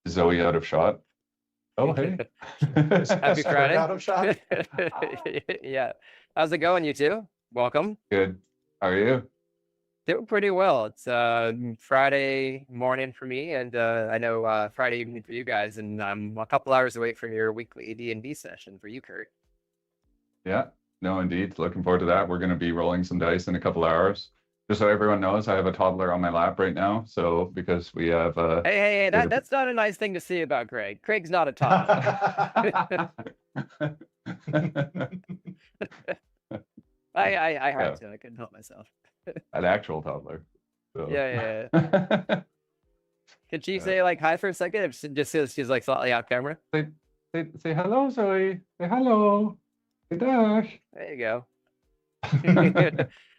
Zoe out of shot. Oh, hey. Happy Friday. Out of shot. Yeah. How's it going, you two? Welcome. Good. How are you? Doing pretty well. It's Friday morning for me, and I know Friday evening for you guys, and I'm a couple hours away from your weekly D&D session for you, Kurt. Yeah, no, indeed. Looking forward to that. We're going to be rolling some dice in a couple hours. Just so everyone knows, I have a toddler on my lap right now. So because we have Hey, that's not a nice thing to say about Greg. Craig's not a toddler. I had to. I couldn't help myself. An actual toddler. So. Yeah. Could she say like hi for a second? If she just says she's like slightly off camera. Say hello, Zoe. Say hello. Say Dash. There you go.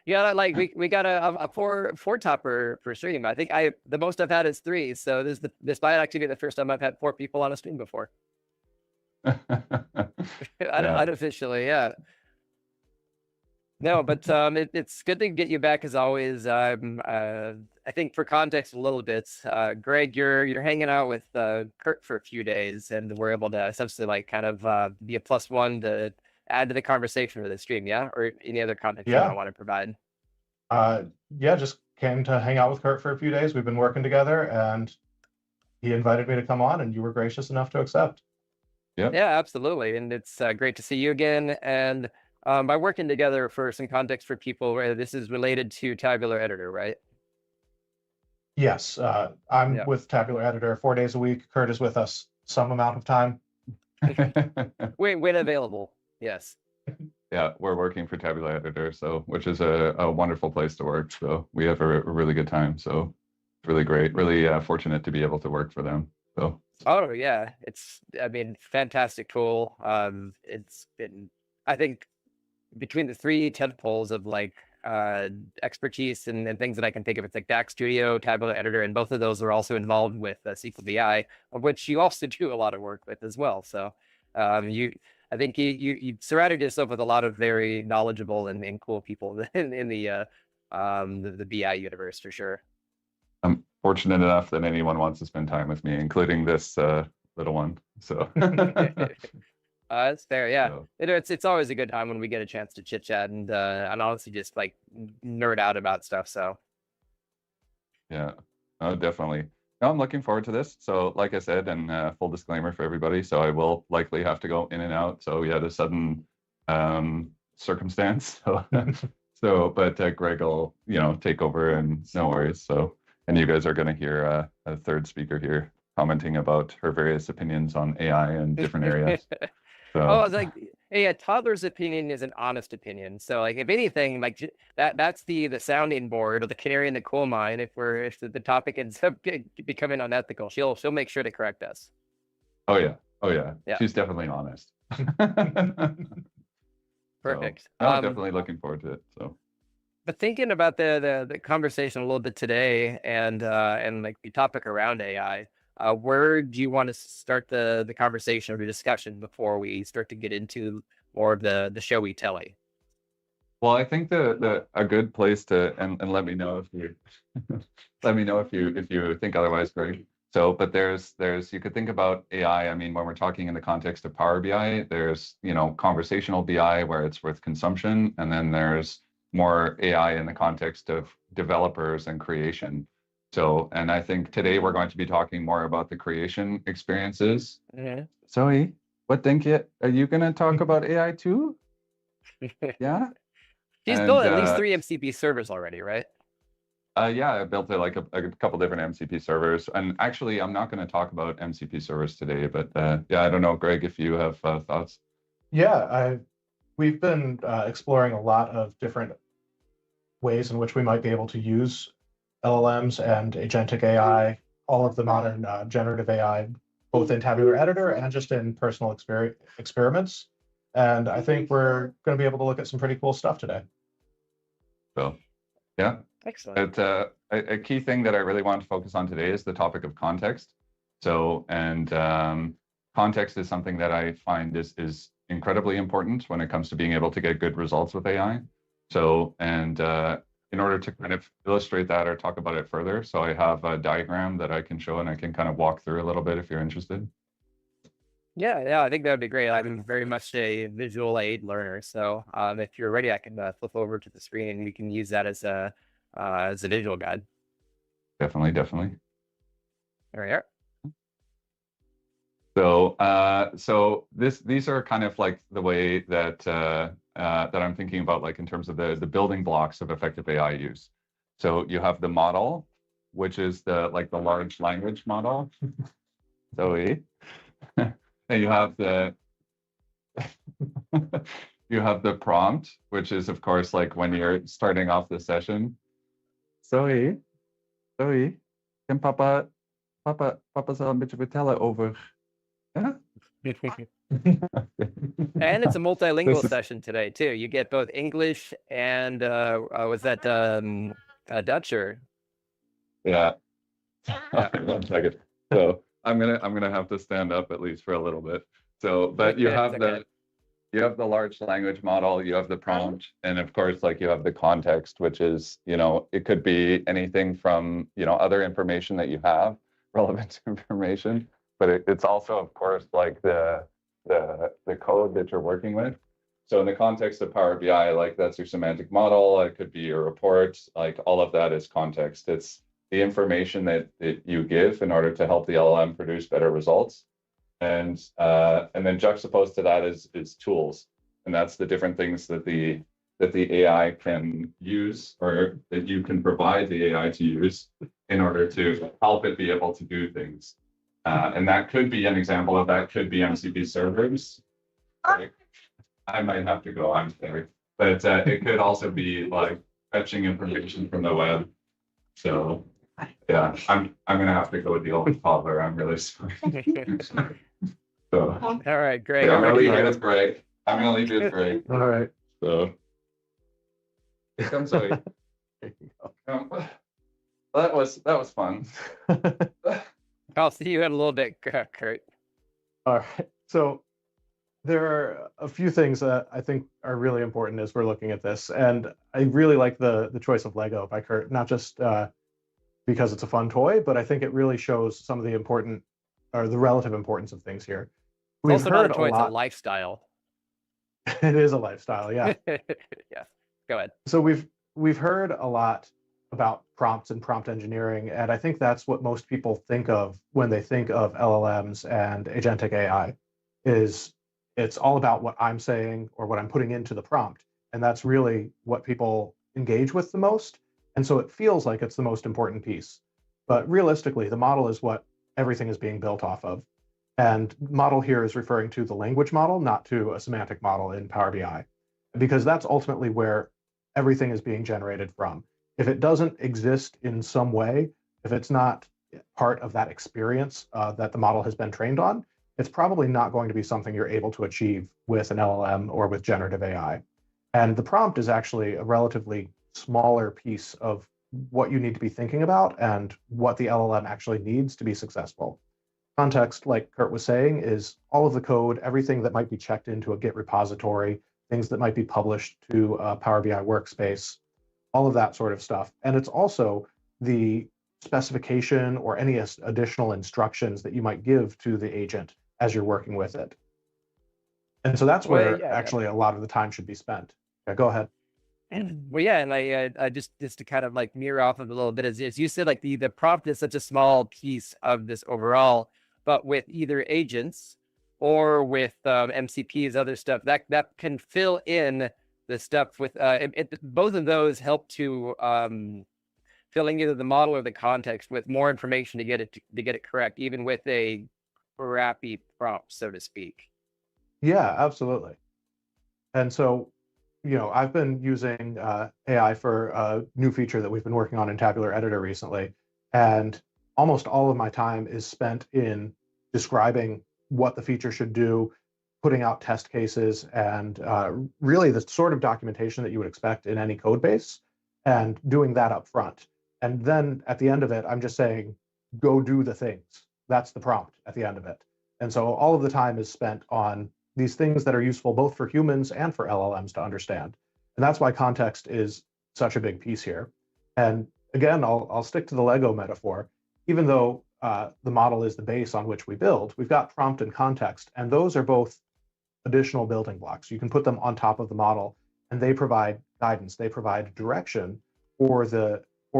Yeah, like we got a four topper per stream. I think the most I've had is 3. So this might actually be the first time I've had 4 people on a stream before. Unofficially, yeah. No, but it's good to get you back as always. I think for context a little bit, Greg, you're hanging out with Kurt for a few days, and we're able to essentially like kind of be a +1 to add to the conversation for the stream, yeah? Or any other context you want to provide? Yeah, just came to hang out with Kurt for a few days. We've been working together, and he invited me to come on, and you were gracious enough to accept. Yep. Yeah, absolutely. And it's great to see you again. And by working together, for some context for people, this is related to Tabular Editor, right? Yes, I'm with Tabular Editor 4 days a week. Kurt is with us some amount of time. When available, yes. Yeah, we're working for Tabular Editor, so which is a wonderful place to work. So we have a really good time. So it's really great. Really fortunate to be able to work for them. So. Oh yeah, fantastic tool. It's been, I think, between the 3 tentpoles of like expertise and things that I can think of, it's like DAX Studio, Tabular Editor, and both of those are also involved with SQL BI, of which you also do a lot of work with as well. So I think you surrounded yourself with a lot of very knowledgeable and cool people in the BI universe for sure. I'm fortunate enough that anyone wants to spend time with me, including this little one. So that's fair, yeah. So. It's always a good time when we get a chance to chit chat and honestly just like nerd out about stuff. So yeah, definitely. No, I'm looking forward to this. So like I said, and full disclaimer for everybody, so I will likely have to go in and out. So yeah, the sudden circumstance. So but Greg will take over, and no worries. So and you guys are going to hear a third speaker here commenting about her various opinions on AI and different areas. So. Oh, it's like, hey, a toddler's opinion is an honest opinion. So, like, if anything, like that's the sounding board or the canary in the coal mine. If the topic ends up becoming unethical, she'll make sure to correct us. Oh yeah. She's definitely honest. Perfect. So, I'm definitely looking forward to it. So. But thinking about the conversation a little bit today, and like the topic around AI. Where do you want to start the conversation or the discussion before we start to get into more of the showy telly? Well, I think a good place to and let me know if you let me know if you think otherwise, Greg. So, but there's you could think about AI. I mean, when we're talking in the context of Power BI, there's conversational BI where it's with consumption, and then there's more AI in the context of developers and creation. So, and I think today we're going to be talking more about the creation experiences. Yeah. Zoe, what think you? Are you going to talk about AI too? Yeah. She's built at least 3 MCP servers already, right? Yeah, I built like a couple different MCP servers, and actually, I'm not going to talk about MCP servers today. But yeah, I don't know, Greg, if you have thoughts. Yeah, we've been exploring a lot of different ways in which we might be able to use LLMs and agentic AI, all of the modern generative AI, both in tabular editor and just in personal experiments. And I think we're going to be able to look at some pretty cool stuff today. So, yeah. Excellent. A key thing that I really want to focus on today is the topic of context. So, and context is something that I find is incredibly important when it comes to being able to get good results with AI. So, and in order to kind of illustrate that or talk about it further, so I have a diagram that I can show and I can kind of walk through a little bit if you're interested. Yeah, I think that would be great. I'm very much a visual aid learner, so if you're ready, I can flip over to the screen and we can use that as a visual guide. Definitely. There we are. So these are kind of like the way that that I'm thinking about, like in terms of the building blocks of effective AI use. So you have the model, which is the large language model. Zoe. And you have the prompt, which is of course like when you're starting off the session. Zoe, can Papa zal een beetje vertellen over. Yeah? And it's a multilingual session today too. You get both English and was that Dutch or? Yeah. 1 second. So I'm gonna have to stand up at least for a little bit. So, but you have the large language model, you have the prompt, and of course, like you have the context, which is, it could be anything from, other information that you have, relevant information, but it's also, of course, like the code that you're working with. So in the context of Power BI, like that's your semantic model, it could be your report, like all of that is context. It's the information that you give in order to help the LLM produce better results. And then juxtaposed to that is tools. And that's the different things that the AI can use, or that you can provide the AI to use in order to help it be able to do things. And that could be an example of that could be MCP servers. Like, I might have to go, I'm sorry. But it could also be like fetching information from the web. So yeah, I'm gonna have to go deal with Buhler. I'm really sorry. So, all right, Greg. Yeah, I'm gonna leave you with Greg. All right. So here comes Zoe. That was fun. I'll see you in a little bit, Kurt. All right. So there are a few things that I think are really important as we're looking at this, and I really like the choice of Lego by Kurt, not just because it's a fun toy, but I think it really shows some of the important or the relative importance of things here. We've also not a toy, it's a lifestyle. It is a lifestyle, yeah. Yeah, go ahead. So we've heard a lot about prompts and prompt engineering, and I think that's what most people think of when they think of LLMs and agentic AI. Is it's all about what I'm saying or what I'm putting into the prompt, and that's really what people engage with the most. And so it feels like it's the most important piece. But realistically, the model is what everything is being built off of. And model here is referring to the language model, not to a semantic model in Power BI, because that's ultimately where everything is being generated from. If it doesn't exist in some way, if it's not part of that experience that the model has been trained on, it's probably not going to be something you're able to achieve with an LLM or with generative AI. And the prompt is actually a relatively smaller piece of what you need to be thinking about and what the LLM actually needs to be successful. Context, like Kurt was saying, is all of the code, everything that might be checked into a Git repository, things that might be published to a Power BI workspace, all of that sort of stuff. And it's also the specification or any additional instructions that you might give to the agent as you're working with it. And so that's where actually a lot of the time should be spent. Yeah, go ahead. Well, yeah, and I just to kind of like mirror off of a little bit, as you said, like the prompt is such a small piece of this overall, but with either agents or with MCPs, other stuff that can fill in the stuff with both of those help to filling either the model or the context with more information to get it correct, even with a crappy prompt, so to speak. Yeah, absolutely. And so, I've been using AI for a new feature that we've been working on in Tabular Editor recently, and almost all of my time is spent in describing what the feature should do, putting out test cases, and really the sort of documentation that you would expect in any code base, and doing that up front. And then at the end of it, I'm just saying, go do the things. That's the prompt at the end of it. And so all of the time is spent on these things that are useful both for humans and for LLMs to understand. And that's why context is such a big piece here. And again, I'll stick to the Lego metaphor. Even though the model is the base on which we build, we've got prompt and context, and those are both additional building blocks. You can put them on top of the model, and they provide guidance. They provide direction for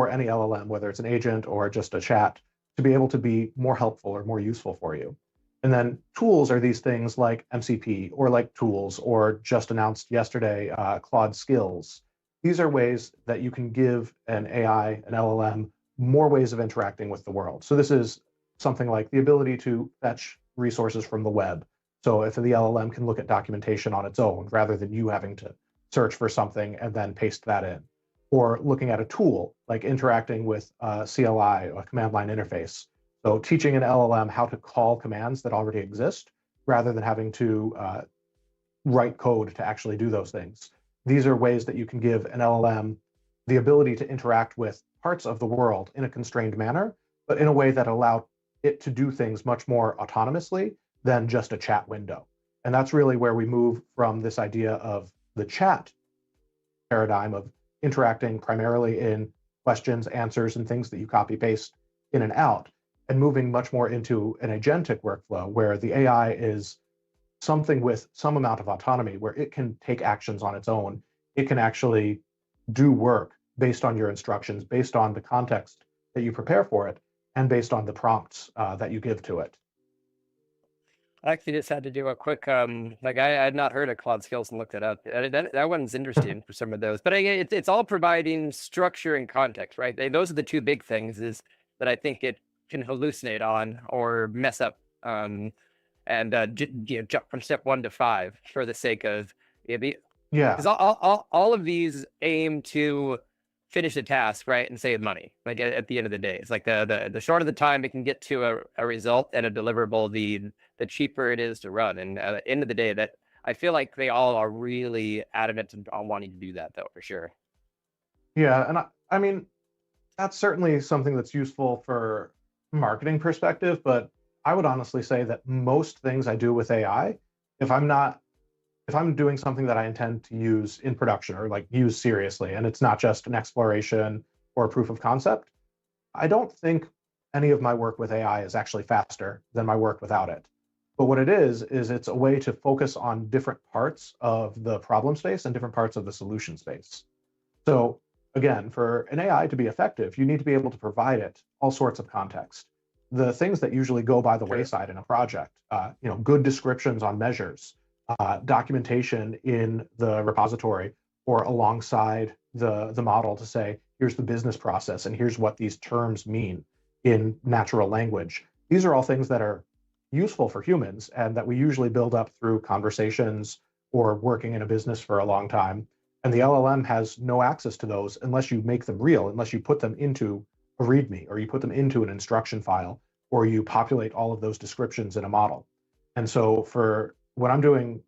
any LLM, whether it's an agent or just a chat, to be able to be more helpful or more useful for you. And then tools are these things like MCP or like tools, or just announced yesterday, Claude skills. These are ways that you can give an AI, an LLM, more ways of interacting with the world. So this is something like the ability to fetch resources from the web. So if the LLM can look at documentation on its own, rather than you having to search for something and then paste that in. Or looking at a tool, like interacting with CLI, a command line interface. So teaching an LLM how to call commands that already exist, rather than having to write code to actually do those things. These are ways that you can give an LLM the ability to interact with parts of the world in a constrained manner, but in a way that allow it to do things much more autonomously than just a chat window. And that's really where we move from this idea of the chat paradigm of interacting primarily in questions, answers, and things that you copy paste in and out, and moving much more into an agentic workflow where the AI is something with some amount of autonomy, where it can take actions on its own. It can actually do work based on your instructions, based on the context that you prepare for it, and based on the prompts that you give to it. I actually just had to do a quick, like I had not heard of Claude Skills and looked it up. That one's interesting for some of those, but it's all providing structure and context, right? Those are the two big things is that I think it can hallucinate on or mess up, and jump from step 1 to 5 for the sake of because all of these aim to finish a task, right, and save money. Like at the end of the day, it's like the shorter the time it can get to a result and a deliverable, the cheaper it is to run. And at the end of the day, that I feel like they all are really adamant on wanting to do that, though, for sure. Yeah, and I mean, that's certainly something that's useful for marketing perspective, but I would honestly say that most things I do with AI, if I'm doing something that I intend to use in production or like use seriously, and it's not just an exploration or a proof of concept, I don't think any of my work with AI is actually faster than my work without it. But what it is it's a way to focus on different parts of the problem space and different parts of the solution space. So again, for an AI to be effective, you need to be able to provide it all sorts of context. The things that usually go by the wayside in a project, good descriptions on measures, documentation in the repository or alongside the model to say, here's the business process and here's what these terms mean in natural language. These are all things that are useful for humans and that we usually build up through conversations or working in a business for a long time. And the LLM has no access to those unless you make them real, unless you put them into a README or you put them into an instruction file or you populate all of those descriptions in a model. And so for when I'm doing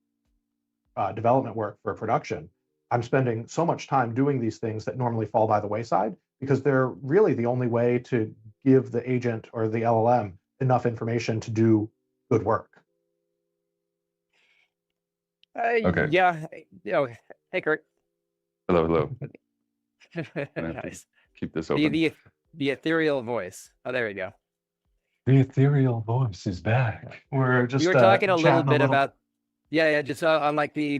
development work for production, I'm spending so much time doing these things that normally fall by the wayside because they're really the only way to give the agent or the LLM enough information to do good work. Okay. Yeah. Hey, Kurt. Hello. Nice. Keep this open. The ethereal voice. Oh, there we go. The ethereal voice is back. We're just We were talking a little chatting bit about, just on like the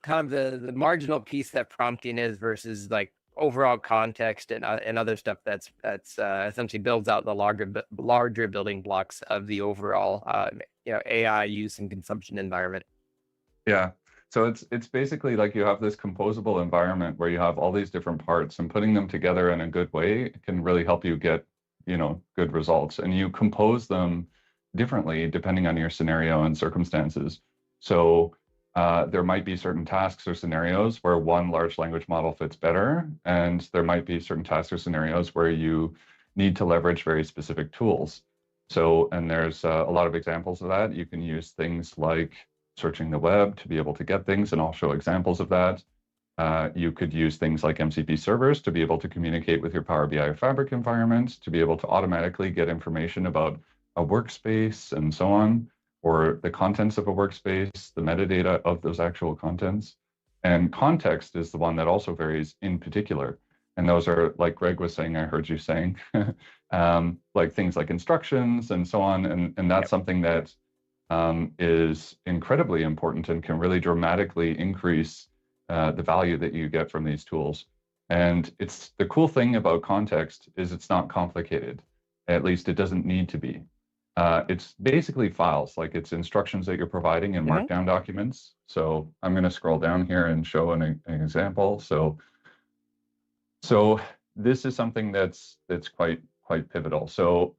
kind of the marginal piece that prompting is versus like overall context and other stuff that's essentially builds out the larger building blocks of the overall AI use and consumption environment. Yeah. So it's basically like you have this composable environment where you have all these different parts, and putting them together in a good way can really help you get, good results. And you compose them differently depending on your scenario and circumstances. So there might be certain tasks or scenarios where one large language model fits better, and there might be certain tasks or scenarios where you need to leverage very specific tools. So, and there's a lot of examples of that. You can use things like searching the web to be able to get things, and I'll show examples of that. You could use things like MCP servers to be able to communicate with your Power BI or Fabric environment, to be able to automatically get information about a workspace and so on, or the contents of a workspace, the metadata of those actual contents. And context is the one that also varies in particular. And those are, like Greg was saying, I heard you saying, like things like instructions and so on. And that's something that is incredibly important and can really dramatically increase the value that you get from these tools. And it's the cool thing about context is it's not complicated. At least it doesn't need to be. It's basically files, like it's instructions that you're providing in Markdown documents. So I'm going to scroll down here and show an example. So this is something that's quite pivotal. So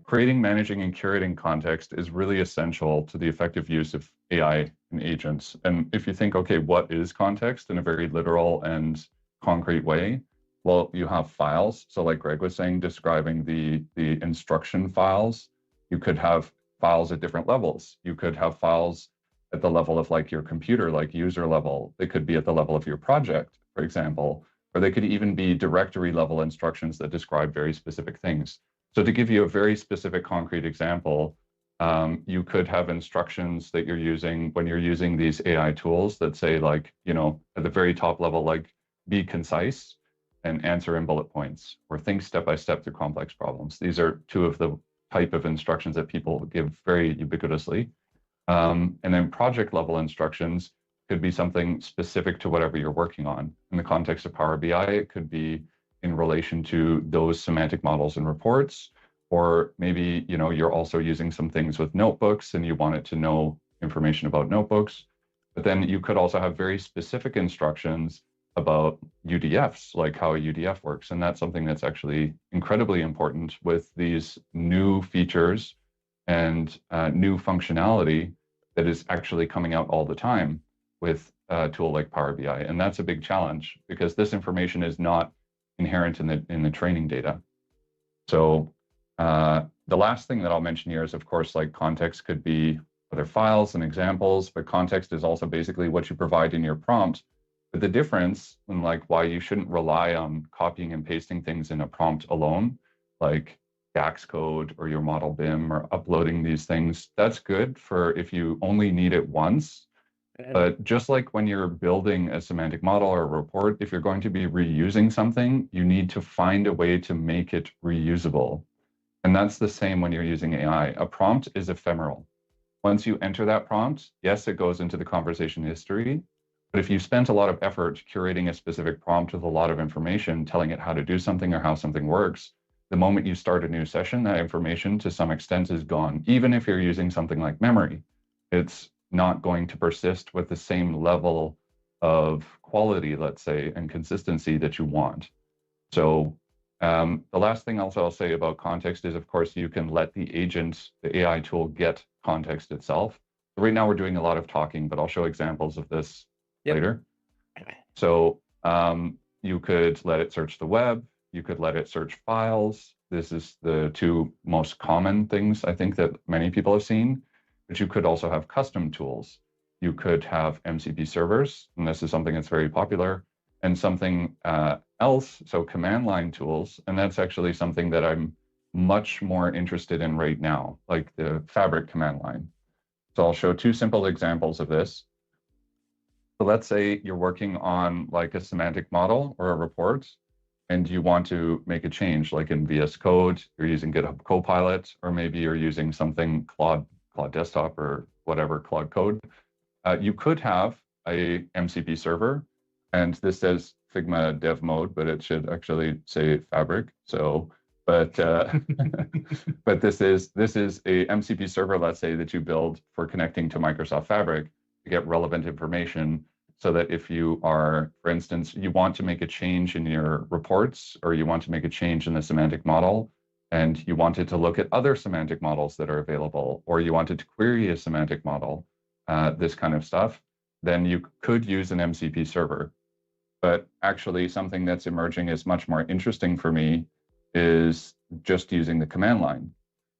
creating, managing, and curating context is really essential to the effective use of AI and agents. And if you think, okay, what is context in a very literal and concrete way? Well, you have files. So like Greg was saying, describing the instruction files, you could have files at different levels. You could have files at the level of like your computer, like user level. They could be at the level of your project, for example, or they could even be directory level instructions that describe very specific things. So to give you a very specific concrete example, you could have instructions that you're using when you're using these AI tools that say like, at the very top level, like be concise and answer in bullet points, or think step by step through complex problems. These are two of the type of instructions that people give very ubiquitously. And then project level instructions could be something specific to whatever you're working on. In the context of Power BI, it could be in relation to those semantic models and reports, or maybe you're also using some things with notebooks and you want it to know information about notebooks. But then you could also have very specific instructions about UDFs, like how a UDF works. And that's something that's actually incredibly important with these new features and new functionality that is actually coming out all the time with a tool like Power BI. And that's a big challenge because this information is not inherent in the training data. So the last thing that I'll mention here is, of course, like context could be other files and examples, but context is also basically what you provide in your prompt. But the difference and like why you shouldn't rely on copying and pasting things in a prompt alone, like DAX code or your model BIM or uploading these things, that's good for if you only need it once. But just like when you're building a semantic model or a report, if you're going to be reusing something, you need to find a way to make it reusable. And that's the same when you're using AI. A prompt is ephemeral. Once you enter that prompt, yes, it goes into the conversation history. But if you spent a lot of effort curating a specific prompt with a lot of information, telling it how to do something or how something works, the moment you start a new session, that information to some extent is gone. Even if you're using something like memory, it's not going to persist with the same level of quality, let's say, and consistency that you want. So the last thing also I'll say about context is, of course, you can let the agent, the AI tool, get context itself. Right now we're doing a lot of talking, but I'll show examples of this later. So you could let it search the web. You could let it search files. This is the two most common things I think that many people have seen. But you could also have custom tools. You could have MCP servers, and this is something that's very popular, and something else, so command line tools. And that's actually something that I'm much more interested in right now, like the Fabric command line. So I'll show two simple examples of this. So let's say you're working on like a semantic model or a report, and you want to make a change, like in VS Code, you're using GitHub Copilot, or maybe you're using something Claude Desktop or whatever, Claude Code. You could have a MCP server, and this says Figma dev mode, but it should actually say Fabric. So, but but this is a MCP server, let's say, that you build for connecting to Microsoft Fabric to get relevant information, so that if you are, for instance, you want to make a change in your reports, or you want to make a change in the semantic model, and you wanted to look at other semantic models that are available, or you wanted to query a semantic model, this kind of stuff, then you could use an MCP server. But actually, something that's emerging is much more interesting for me is just using the command line.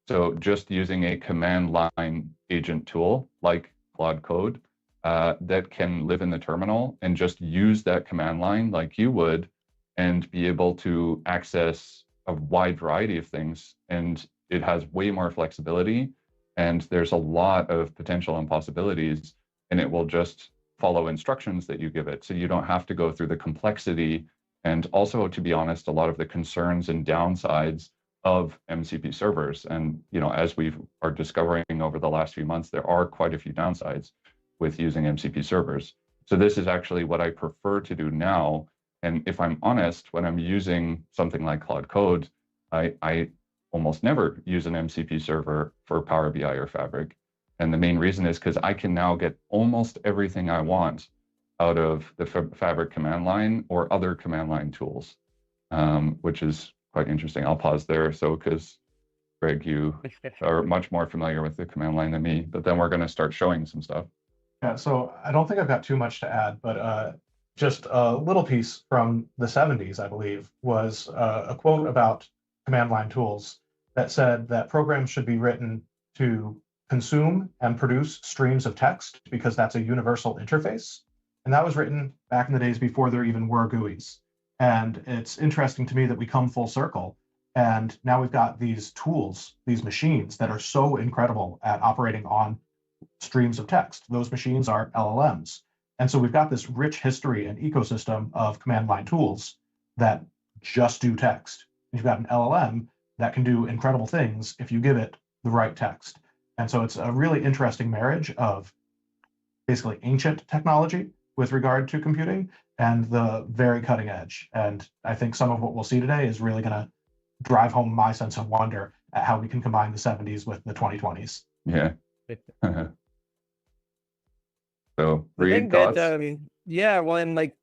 So just using a command line agent tool like Claude Code that can live in the terminal and just use that command line like you would, and be able to access a wide variety of things. And it has way more flexibility, and there's a lot of potential and possibilities, and it will just follow instructions that you give it. So you don't have to go through the complexity, and also, to be honest, a lot of the concerns and downsides of MCP servers. And as we are discovering over the last few months, there are quite a few downsides with using MCP servers. So this is actually what I prefer to do now. And if I'm honest, when I'm using something like Claude Code, I almost never use an MCP server for Power BI or Fabric. And the main reason is because I can now get almost everything I want out of the Fabric command line or other command line tools, which is quite interesting. I'll pause there. So, because Greg, you are much more familiar with the command line than me, but then we're going to start showing some stuff. Yeah, so I don't think I've got too much to add, but just a little piece from the 70s, I believe, was a quote about command line tools that said that programs should be written to consume and produce streams of text because that's a universal interface. And that was written back in the days before there even were GUIs. And it's interesting to me that we come full circle. And now we've got these tools, these machines that are so incredible at operating on streams of text. Those machines are LLMs. And so we've got this rich history and ecosystem of command line tools that just do text. You've got an LLM that can do incredible things if you give it the right text. And so it's a really interesting marriage of basically ancient technology with regard to computing and the very cutting edge. And I think some of what we'll see today is really going to drive home my sense of wonder at how we can combine the 70s with the 2020s. Yeah. So, Reed, thoughts? Yeah, well, and like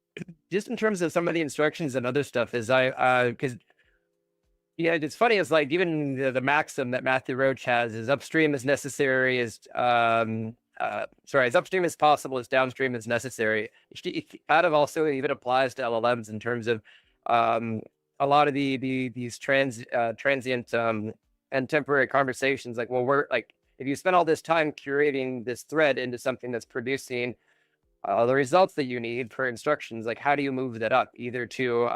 just in terms of some of the instructions and other stuff, is because it's funny, it's like even the maxim that Matthew Roach has is upstream as necessary, as as upstream as possible, as downstream as necessary. It kind of also even applies to LLMs in terms of a lot of these transient and temporary conversations. Like, well, we're like, if you spend all this time curating this thread into something that's producing the results that you need for instructions, like how do you move that up either to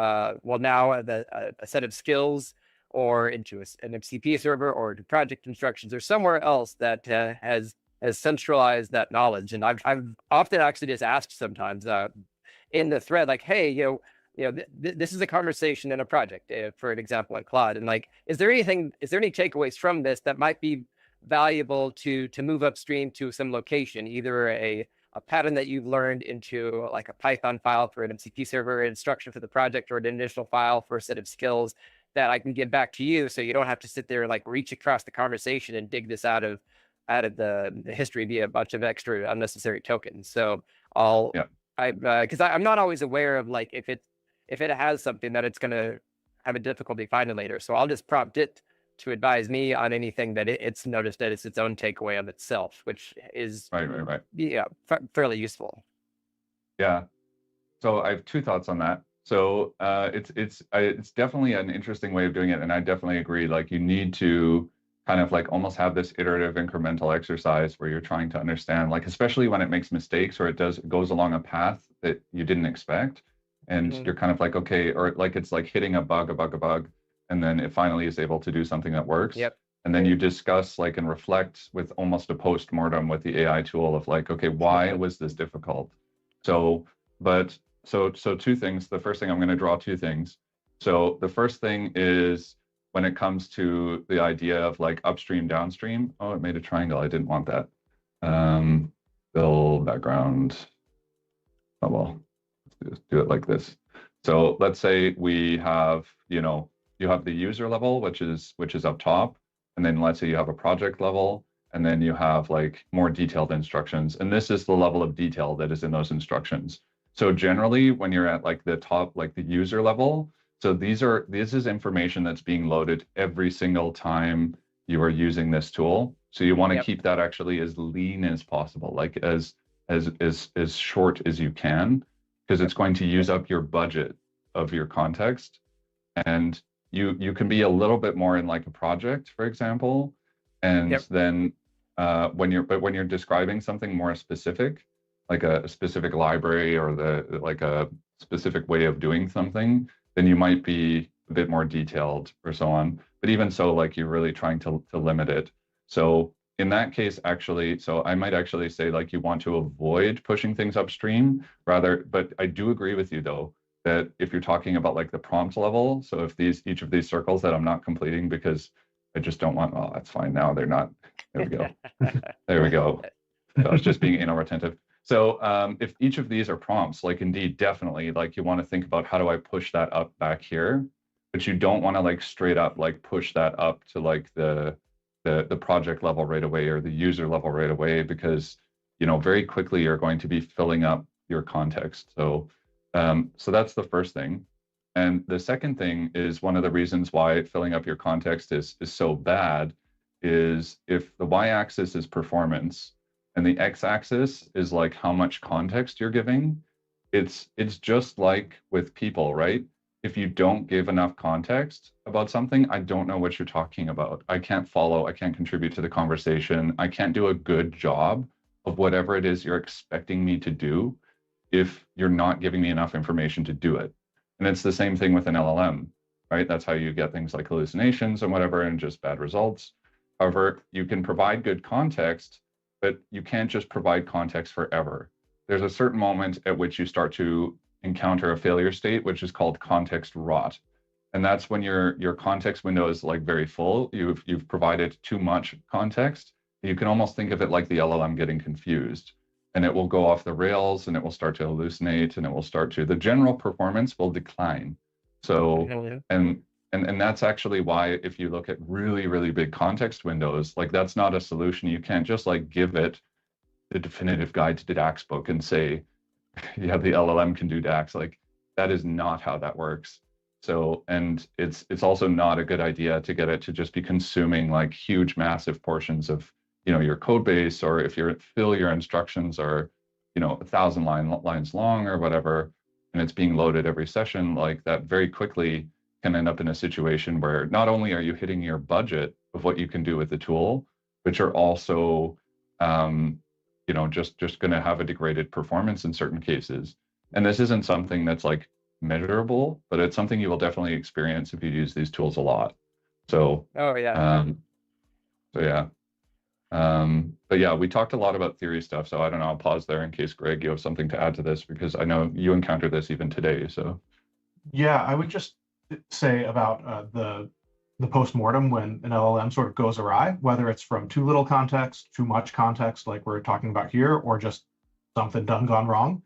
now a set of skills, or into an MCP server, or to project instructions, or somewhere else that has centralized that knowledge. And I've often actually just asked sometimes in the thread, like, hey, this is a conversation in a project, for an example, like Claude, and like, is there any takeaways from this that might be valuable to move upstream to some location, either a pattern that you've learned into like a Python file for an MCP server, an instruction for the project, or an initial file for a set of skills that I can give back to you, so you don't have to sit there and like reach across the conversation and dig this out of the history via a bunch of extra unnecessary tokens. So because I'm not always aware of like if it has something that it's going to have a difficulty finding later. So I'll just prompt it to advise me on anything that it's noticed that it's its own takeaway of itself, which is right. Yeah, fairly useful. Yeah. So I have two thoughts on that. So it's definitely an interesting way of doing it, and I definitely agree. Like, you need to kind of like almost have this iterative incremental exercise where you're trying to understand, like, especially when it makes mistakes or it goes along a path that you didn't expect, and you're kind of like, okay, or like it's like hitting a bug, and then it finally is able to do something that works. Yep. And then you discuss like and reflect with almost a post-mortem with the AI tool of like, okay, why was this difficult? So two things. The first thing, I'm going to draw two things. So the first thing is when it comes to the idea of like upstream, downstream. Oh, it made a triangle. I didn't want that. Fill background. Oh, well, let's do it like this. So let's say we have, you have the user level, which is up top. And then let's say you have a project level, and then you have like more detailed instructions. And this is the level of detail that is in those instructions. So generally when you're at like the top, like the user level, so this is information that's being loaded every single time you are using this tool. So you want to keep that actually as lean as possible, like as short as you can, because it's going to use up your budget of your context. And you can be a little bit more in like a project, for example, and then when you're describing something more specific, like a specific library or like a specific way of doing something, then you might be a bit more detailed or so on. But even so, like you're really trying to limit it. So in that case, actually, so I might actually say like you want to avoid pushing things upstream rather, but I do agree with you though, that if you're talking about like the prompt level, so if each of these circles that I'm not completing because I just don't want, well, that's fine now, they're not, there we go. There we go. I was just being anal retentive. So if each of these are prompts, like indeed, definitely, like you want to think about how do I push that up back here, but you don't want to like straight up like push that up to like the project level right away or the user level right away, because very quickly you're going to be filling up your context. So that's the first thing. And the second thing is one of the reasons why filling up your context is so bad is if the y-axis is performance and the x-axis is like how much context you're giving, it's just like with people, right? If you don't give enough context about something, I don't know what you're talking about. I can't follow, I can't contribute to the conversation. I can't do a good job of whatever it is you're expecting me to do if you're not giving me enough information to do it. And it's the same thing with an LLM, right? That's how you get things like hallucinations and whatever, and just bad results. However, you can provide good context, but you can't just provide context forever. There's a certain moment at which you start to encounter a failure state, which is called context rot. And that's when your context window is like very full. You've provided too much context. You can almost think of it like the LLM getting confused, and it will go off the rails and it will start to hallucinate and it will start to, the general performance will decline. So, and that's actually why if you look at really, really big context windows, like that's not a solution. You can't just like give it the definitive guide to the DAX book and say, yeah, the LLM can do DAX. Like that is not how that works. So, and it's also not a good idea to get it to just be consuming like huge, massive portions of your code base, or if your instructions are 1,000 lines long or whatever, and it's being loaded every session, like that very quickly can end up in a situation where not only are you hitting your budget of what you can do with the tool, but you're also just going to have a degraded performance in certain cases. And this isn't something that's like measurable, but it's something you will definitely experience if you use these tools a lot. So but yeah, we talked a lot about theory stuff, so I don't know, I'll pause there in case, Greg, you have something to add to this, because I know you encountered this even today. So yeah, I would just say about the post-mortem when an LLM sort of goes awry, whether it's from too little context, too much context like we're talking about here, or just something done gone wrong.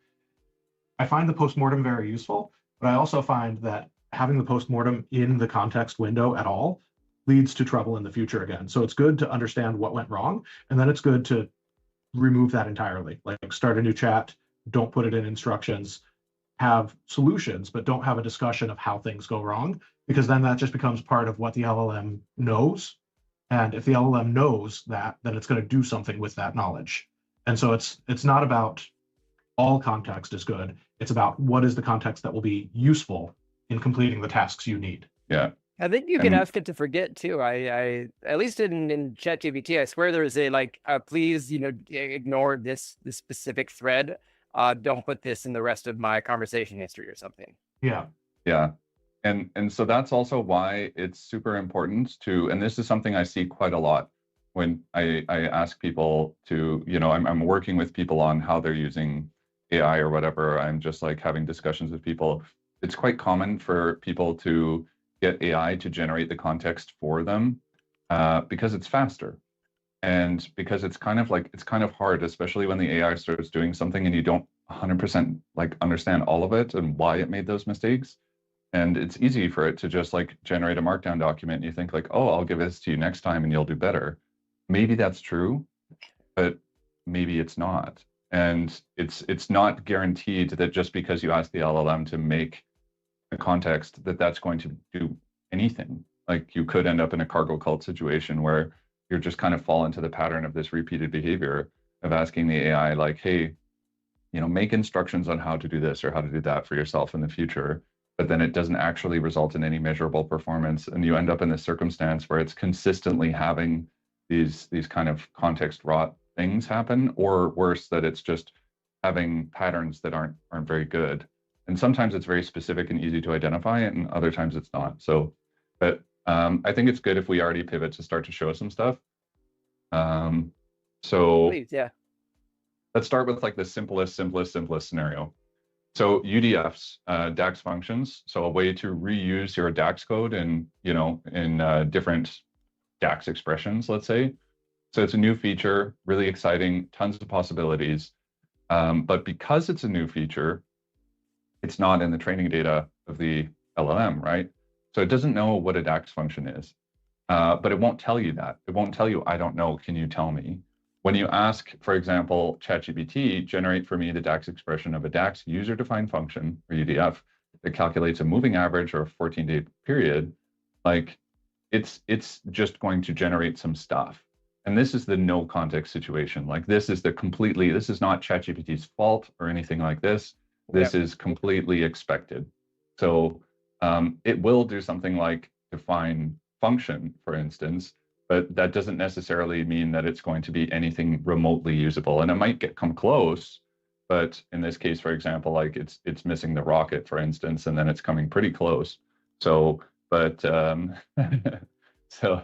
I find the post-mortem very useful, but I also find that having the post-mortem in the context window at all leads to trouble in the future again. So it's good to understand what went wrong, and then it's good to remove that entirely. Like start a new chat, don't put it in instructions, have solutions, but don't have a discussion of how things go wrong, because then that just becomes part of what the LLM knows. And if the LLM knows that, then it's going to do something with that knowledge. And so it's not about all context is good. It's about what is the context that will be useful in completing the tasks you need. Yeah. I think you can ask it to forget too. I at least in ChatGPT, I swear there's a like, please, ignore this specific thread. Don't put this in the rest of my conversation history or something. Yeah. Yeah. And so that's also why it's super important to, and this is something I see quite a lot when I ask people to, I'm working with people on how they're using AI or whatever. I'm just like having discussions with people. It's quite common for people to get AI to generate the context for them because it's faster. And because it's kind of hard, especially when the AI starts doing something and you don't 100% like understand all of it and why it made those mistakes. And it's easy for it to just like generate a markdown document and you think like, oh, I'll give this to you next time and you'll do better. Maybe that's true, but maybe it's not. And it's not guaranteed that just because you ask the LLM to make a context that that's going to do anything. Like you could end up in a cargo cult situation where you're just kind of fall into the pattern of this repeated behavior of asking the AI like, hey, make instructions on how to do this or how to do that for yourself in the future, but then it doesn't actually result in any measurable performance. And you end up in this circumstance where it's consistently having these kind of context rot things happen, or worse, that it's just having patterns that aren't very good. And sometimes it's very specific and easy to identify, and other times it's not. So, but I think it's good if we already pivot to start to show some stuff. So Please, yeah. Let's start with like the simplest scenario. So UDFs, DAX functions, so a way to reuse your DAX code in different DAX expressions, let's say. So it's a new feature, really exciting, tons of possibilities. But because it's a new feature, it's not in the training data of the LLM, right? So it doesn't know what a DAX function is, but it won't tell you that. It won't tell you, I don't know, can you tell me? When you ask, for example, ChatGPT, generate for me the DAX expression of a DAX user-defined function, or UDF, that calculates a moving average or a 14-day period, like it's just going to generate some stuff. And this is the no context situation. Like this is not ChatGPT's fault or anything like this. This is completely expected. So it will do something like define function, for instance, but that doesn't necessarily mean that it's going to be anything remotely usable. And it might come close, but in this case, for example, like it's missing the rocket, for instance, and then it's coming pretty close. So, but so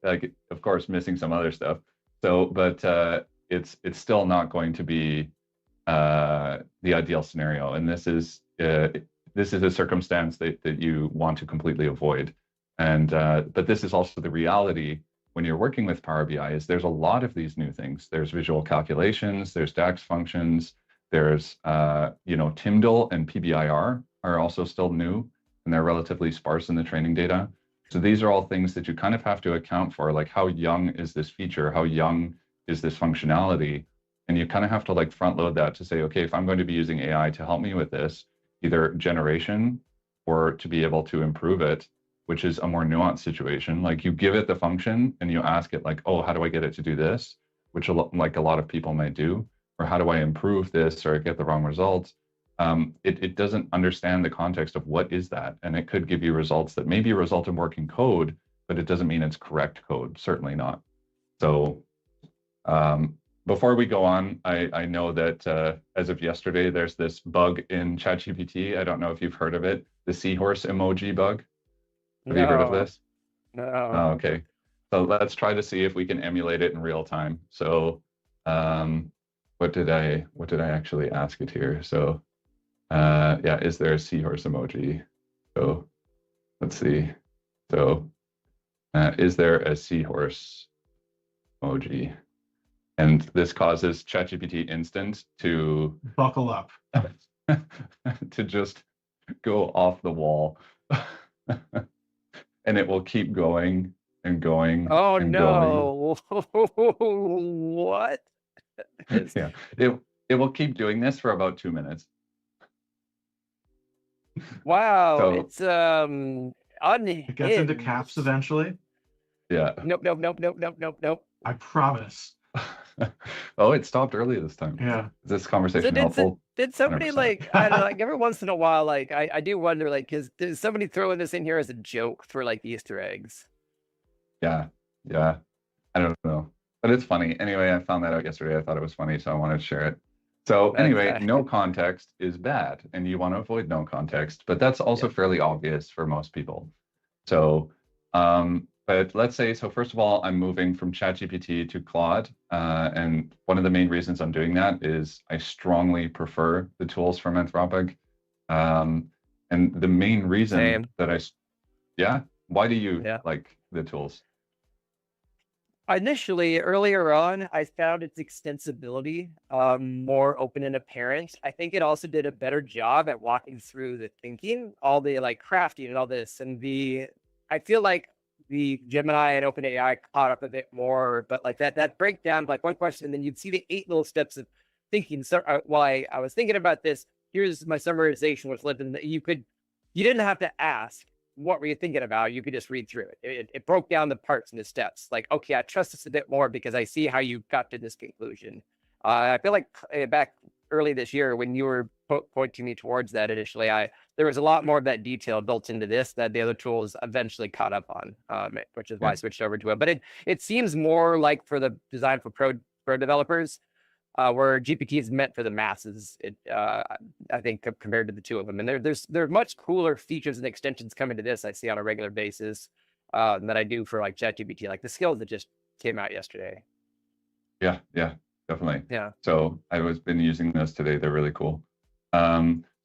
like, of course, missing some other stuff. So, but it's still not going to be the ideal scenario. And this is a circumstance that you want to completely avoid. And but this is also the reality when you're working with Power BI, is there's a lot of these new things. There's visual calculations, there's DAX functions, there's TIMDL and PBIR are also still new, and they're relatively sparse in the training data. So these are all things that you kind of have to account for, like how young is this feature, how young is this functionality, and you kind of have to like front load that to say, okay, if I'm going to be using AI to help me with this, either generation or to be able to improve it, which is a more nuanced situation. Like you give it the function and you ask it like, oh, how do I get it to do this? Which like a lot of people might do, or how do I improve this or get the wrong results? It doesn't understand the context of what is that. And it could give you results that maybe result in working code, but it doesn't mean it's correct code, certainly not. So before we go on, I know that as of yesterday, there's this bug in ChatGPT. I don't know if you've heard of it, the seahorse emoji bug. Have you heard of this? No. Oh, okay. So let's try to see if we can emulate it in real time. So what did I actually ask it here? So yeah, is there a seahorse emoji? So let's see. So is there a seahorse emoji? And this causes ChatGPT Instant to buckle up, to just go off the wall. And it will keep going and going. Oh and no! Going. What? Yeah, it will keep doing this for about 2 minutes. Wow, So, it's unhinged. it gets into caps eventually. Yeah. Nope. I promise. Oh, it stopped early this time. Yeah. Is this conversation helpful? Did somebody 100%. like, I don't know, like every once in a while, like I do wonder, like, did somebody throwing this in here as a joke for like Easter eggs? Yeah. I don't know, but it's funny. Anyway, I found that out yesterday. I thought it was funny, so I wanted to share it. So That's, anyway, no context is bad, and you want to avoid no context, but that's also fairly obvious for most people. So, but let's say, so first of all, I'm moving from ChatGPT to Claude, and one of the main reasons I'm doing that is I strongly prefer the tools from Anthropic. And the main reason Same. that yeah, why do you Yeah. like the tools? Initially, earlier on, I found its extensibility more open and apparent. I think it also did a better job at walking through the thinking, all the like crafting and all this. And I feel like the Gemini and OpenAI caught up a bit more, but like that breakdown, like one question, and then you'd see the 8 little steps of thinking. So while I was thinking about this, here's my summarization, which led to you didn't have to ask, what were you thinking about? You could just read through it. It broke down the parts and the steps. Like, okay, I trust this a bit more because I see how you got to this conclusion. I feel like back early this year when you were pointing me towards that initially, there was a lot more of that detail built into this that the other tools eventually caught up on, which is why I switched over to it. But it seems more like for the design for pro developers, where GPT is meant for the masses, I think, compared to the two of them. And there are much cooler features and extensions coming to this I see on a regular basis that I do for like ChatGPT, like the skills that just came out yesterday. Yeah, definitely. Yeah. So been using those today. They're really cool.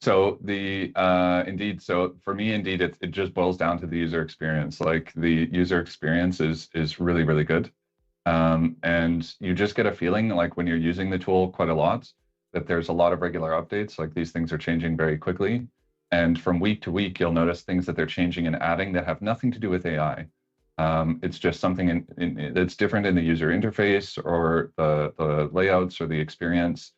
So indeed, so for me, indeed, it just boils down to the user experience. Like the user experience is really, really good. And you just get a feeling like when you're using the tool quite a lot, that there's a lot of regular updates, like these things are changing very quickly. And from week to week, you'll notice things that they're changing and adding that have nothing to do with AI. It's just something that's different in the user interface or the layouts or the experience.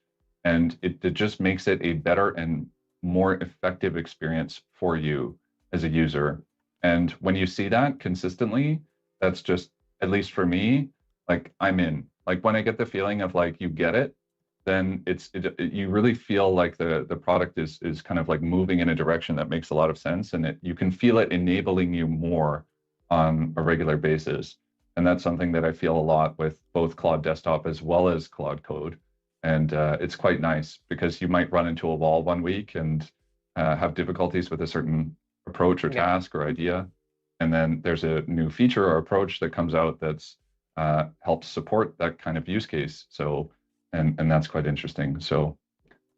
And it just makes it a better and more effective experience for you as a user. And when you see that consistently, that's just, at least for me, like I'm in. Like when I get the feeling of like you get it, then you really feel like the product is kind of like moving in a direction that makes a lot of sense, and you can feel it enabling you more on a regular basis. And that's something that I feel a lot with both Claude Desktop as well as Claude Code. And it's quite nice because you might run into a wall one week and have difficulties with a certain approach or task or idea. And then there's a new feature or approach that comes out that's helps support that kind of use case. So, and that's quite interesting. So,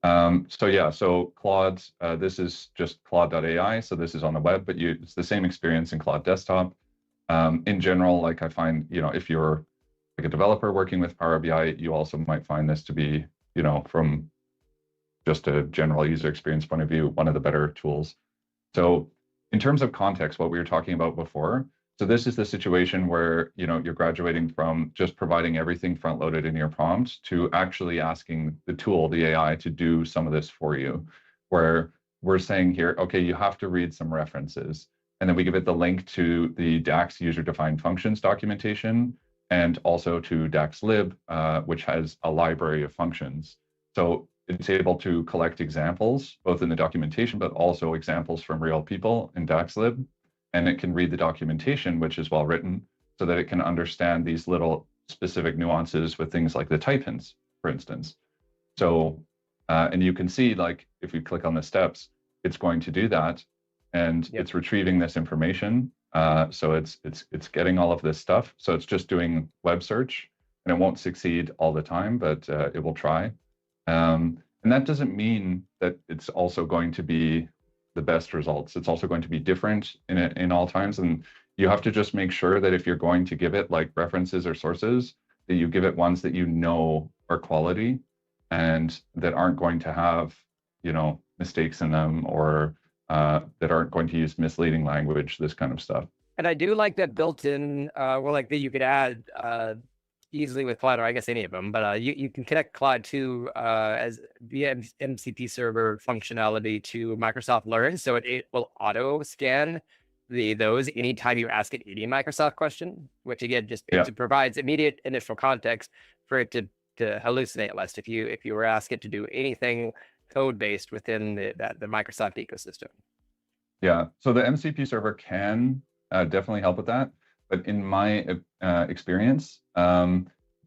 so Claude, this is just Claude.ai. So this is on the web, but it's the same experience in Claude Desktop. In general, like I find, if you're like a developer working with Power BI, you also might find this to be, from just a general user experience point of view, one of the better tools. So in terms of context, what we were talking about before, so this is the situation where, you're graduating from just providing everything front loaded in your prompt to actually asking the tool, the AI, to do some of this for you, where we're saying here, okay, you have to read some references. And then we give it the link to the DAX user-defined functions documentation and also to DAXlib, which has a library of functions. So it's able to collect examples, both in the documentation, but also examples from real people in DAXlib. And it can read the documentation, which is well written, so that it can understand these little specific nuances with things like the type hints, for instance. So, and you can see, like, if you click on the steps, it's going to do that, and it's retrieving this information. So it's getting all of this stuff. So it's just doing web search, and it won't succeed all the time, but it will try. And that doesn't mean that it's also going to be the best results. It's also going to be different in all times. And you have to just make sure that if you're going to give it like references or sources, that you give it ones that are quality and that aren't going to have, mistakes in them, or that aren't going to use misleading language, this kind of stuff. And I do like that built-in, like that you could add easily with Claude, or I guess any of them, but you can connect Claude to as via MCP server functionality to Microsoft Learn, so it will auto scan those anytime you ask it any Microsoft question, which again it provides immediate initial context for it to hallucinate less if you were asked it to do anything code based within the Microsoft ecosystem. Yeah, so the MCP server can definitely help with that. But in my experience,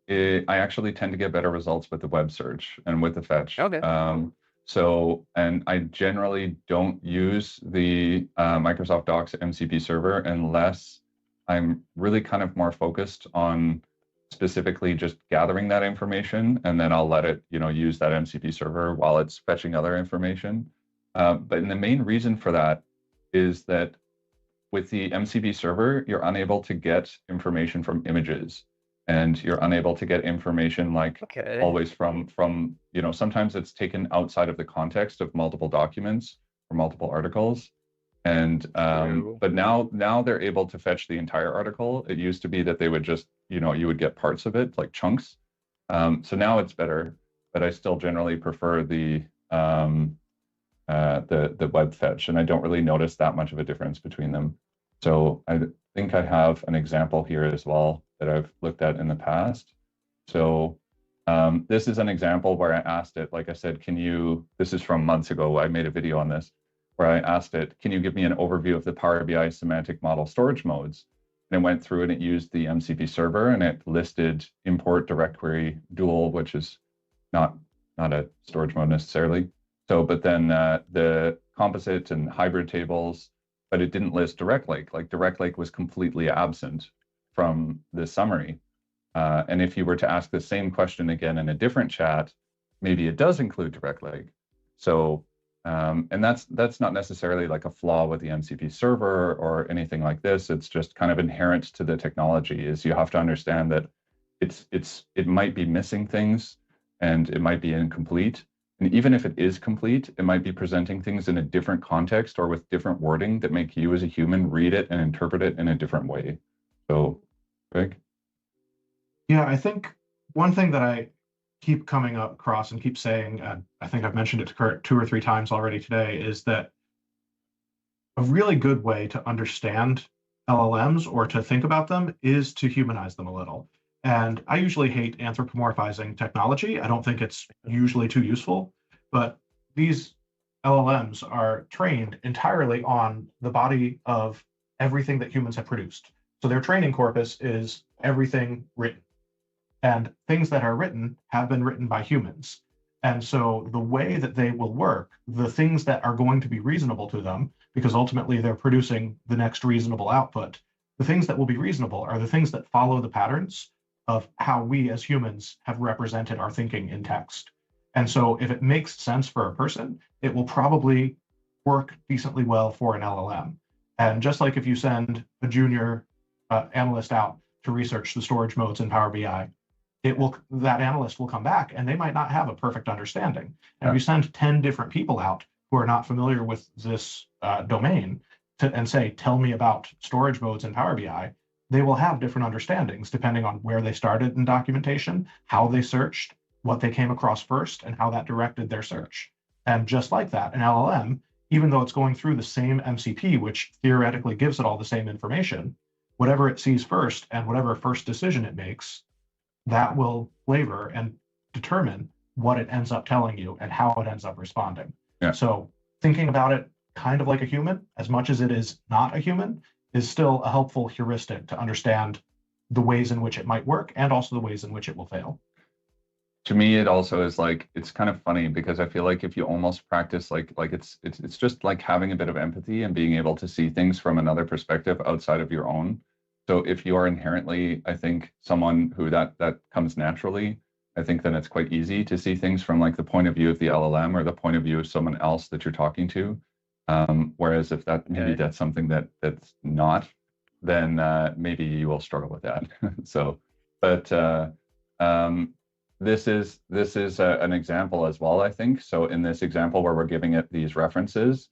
I actually tend to get better results with the web search and with the fetch. Okay. And I generally don't use the Microsoft Docs MCP server unless I'm really kind of more focused on specifically just gathering that information, and then I'll let it, use that MCP server while it's fetching other information. But the main reason for that is that with the MCP server, you're unable to get information from images, and you're unable to get information like always from sometimes it's taken outside of the context of multiple documents or multiple articles. And but now they're able to fetch the entire article. It used to be that they would just, you would get parts of it, like chunks. So now it's better, but I still generally prefer the web fetch, and I don't really notice that much of a difference between them. So I think I have an example here as well that I've looked at in the past. So this is an example where I asked it, like I said, this is from months ago, I made a video on this, where I asked it, can you give me an overview of the Power BI semantic model storage modes? And it went through and it used the MCP server, and it listed import direct query dual, which is not a storage mode necessarily. So, but then the composite and hybrid tables, but it didn't list direct lake. Like direct lake was completely absent from the summary. And if you were to ask the same question again in a different chat, maybe it does include direct lake. So, and that's not necessarily like a flaw with the MCP server or anything like this. It's just kind of inherent to the technology. Is you have to understand that it might be missing things, and it might be incomplete. And even if it is complete, it might be presenting things in a different context or with different wording that make you as a human read it and interpret it in a different way. So, Greg? Yeah, I think one thing that I keep coming across and keep saying, I think I've mentioned it to Kurt 2 or 3 times already today, is that a really good way to understand LLMs or to think about them is to humanize them a little. And I usually hate anthropomorphizing technology. I don't think it's usually too useful, but these LLMs are trained entirely on the body of everything that humans have produced. So their training corpus is everything written. And things that are written have been written by humans. And so the way that they will work, the things that are going to be reasonable to them, because ultimately they're producing the next reasonable output, the things that will be reasonable are the things that follow the patterns of how we as humans have represented our thinking in text. And so if it makes sense for a person, it will probably work decently well for an LLM. And just like if you send a junior analyst out to research the storage modes in Power BI, that analyst will come back and they might not have a perfect understanding. And if you send 10 different people out who are not familiar with this domain and say, tell me about storage modes in Power BI, they will have different understandings depending on where they started in documentation, how they searched, what they came across first, and how that directed their search. And just like that, an LLM, even though it's going through the same MCP, which theoretically gives it all the same information, whatever it sees first and whatever first decision it makes, that will flavor and determine what it ends up telling you and how it ends up responding. Yeah. So thinking about it kind of like a human, as much as it is not a human, is still a helpful heuristic to understand the ways in which it might work and also the ways in which it will fail. To me, it also is like, it's kind of funny because I feel like if you almost practice like it's just like having a bit of empathy and being able to see things from another perspective outside of your own. So if you are inherently, I think, someone who that comes naturally, I think then it's quite easy to see things from like the point of view of the LLM or the point of view of someone else that you're talking to. Whereas if maybe that's something that's not, then maybe you will struggle with that. So, but this is an example as well, I think. So in this example where we're giving it these references,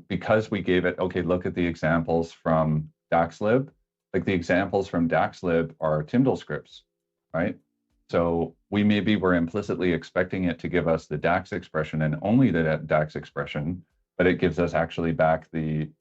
because we gave it, okay, look at the examples from DaxLib. Like the examples from DaxLib are Tyndall scripts, right? So we maybe were implicitly expecting it to give us the DAX expression and only the DAX expression, but it gives us actually back the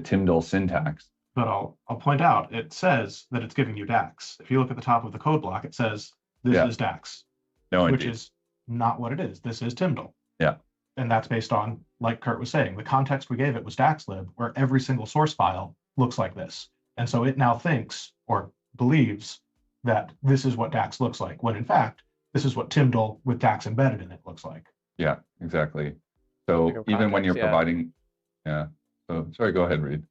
Tyndall syntax. But I'll point out, it says that it's giving you DAX. If you look at the top of the code block, it says this is DAX, which is not what it is. This is Tyndall. Yeah. And that's based on, like Kurt was saying, the context we gave it was DaxLib, where every single source file looks like this. And so it now thinks or believes that this is what DAX looks like, when in fact, this is what Tyndall with DAX embedded in it looks like. Yeah, exactly. So even when you're providing, yeah. So sorry, go ahead, Reed.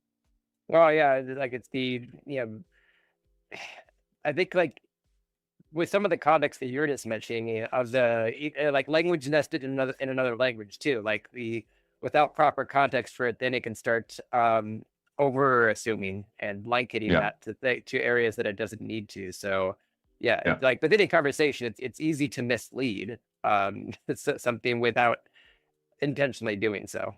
Well, yeah, like it's the, I think like with some of the context that you're just mentioning of the like language nested in another language too, like without proper context for it, then it can start over assuming and blanketing that to areas that it doesn't need to. So yeah. Like within a conversation, it's easy to mislead it's something without intentionally doing so.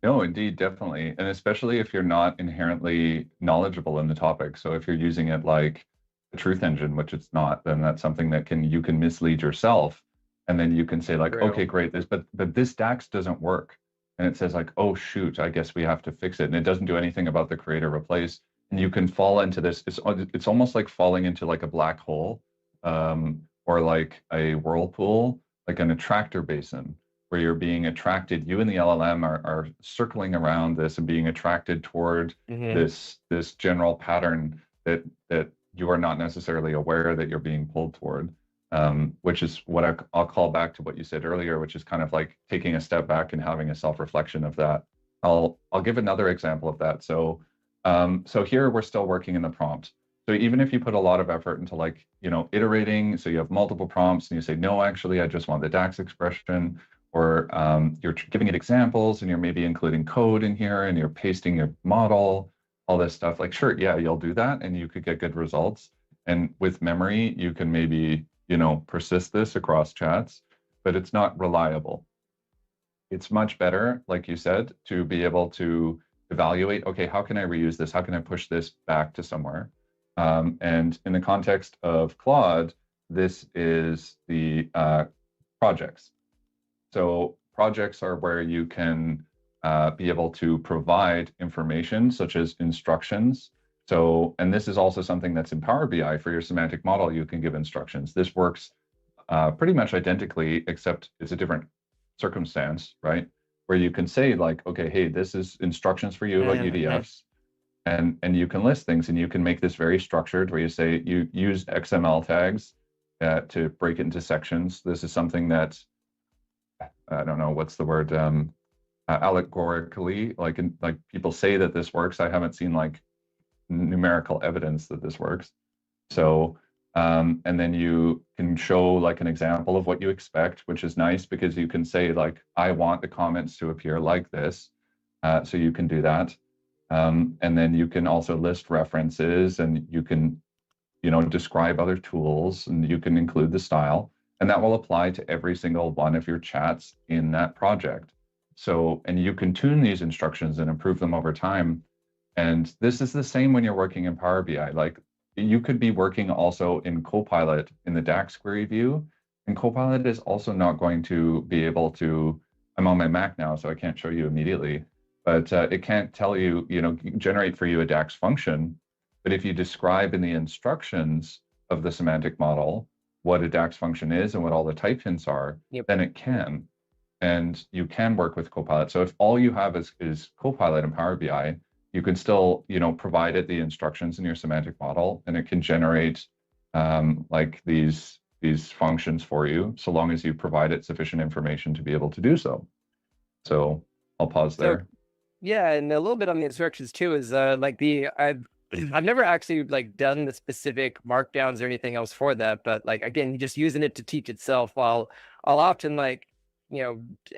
No, indeed, definitely. And especially if you're not inherently knowledgeable in the topic. So if you're using it like a truth engine, which it's not, then that's something that you can mislead yourself. And then you can say like, okay, great, but this DAX doesn't work. And it says like, oh shoot, I guess we have to fix it. And it doesn't do anything about the create or replace. And you can fall into this. It's almost like falling into like a black hole or like a whirlpool, like an attractor basin, where you're being attracted, you and the LLM are circling around this and being attracted toward this general pattern that you are not necessarily aware that you're being pulled toward, which is what I'll call back to what you said earlier, which is kind of like taking a step back and having a self-reflection of that. I'll give another example of that. So here we're still working in the prompt. So even if you put a lot of effort into like, iterating, so you have multiple prompts and you say, no, actually, I just want the DAX expression, or you're giving it examples and you're maybe including code in here and you're pasting your model, all this stuff, like, sure, yeah, you'll do that and you could get good results. And with memory, you can maybe, persist this across chats, but it's not reliable. It's much better, like you said, to be able to evaluate, okay, how can I reuse this? How can I push this back to somewhere? And in the context of Claude, this is the projects. So projects are where you can be able to provide information such as instructions. So, and this is also something that's in Power BI for your semantic model. You can give instructions. This works pretty much identically, except it's a different circumstance, right? Where you can say like, okay, hey, this is instructions for you about UDFs. And you can list things and you can make this very structured where you say you use XML tags to break it into sections. This is something that, I don't know, what's the word, allegorically, like people say that this works. I haven't seen like numerical evidence that this works. So, and then you can show like an example of what you expect, which is nice because you can say like, I want the comments to appear like this. So you can do that. And then you can also list references and you can, describe other tools and you can include the style. And that will apply to every single one of your chats in that project. So, and you can tune these instructions and improve them over time. And this is the same when you're working in Power BI. Like you could be working also in Copilot in the DAX query view. And Copilot is also not going to be able to, I'm on my Mac now, so I can't show you immediately, but it can't tell you, generate for you a DAX function. But if you describe in the instructions of the semantic model what a DAX function is and what all the type hints are, then it can. And you can work with Copilot. So if all you have is Copilot and Power BI, you can still, provide it the instructions in your semantic model, and it can generate like these functions for you, so long as you provide it sufficient information to be able to do so. So I'll pause there. Yeah, and a little bit on the instructions too is like I've never actually like done the specific markdowns or anything else for that, but like again, just using it to teach itself, I'll often like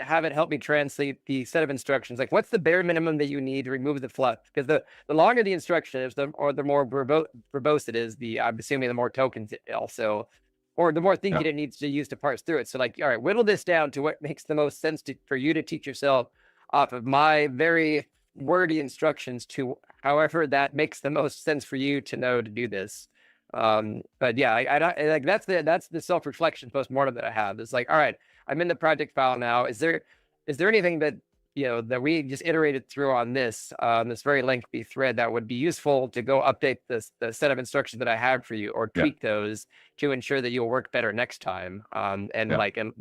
have it help me translate the set of instructions. Like, what's the bare minimum that you need to remove the fluff? Because the longer the instruction is, the more verbose it is. I'm assuming the more tokens it also, or the more thinking it needs to use to parse through it. So like, all right, whittle this down to what makes the most sense for you to teach yourself off of my very wordy instructions to however that makes the most sense for you to know to do this. But yeah, I like that's the self-reflection post-mortem that I have. It's like, all right, I'm in the project file now. Is there anything that that we just iterated through on this this very lengthy thread that would be useful to go update the set of instructions that I have for you, or tweak those to ensure that you'll work better next time, and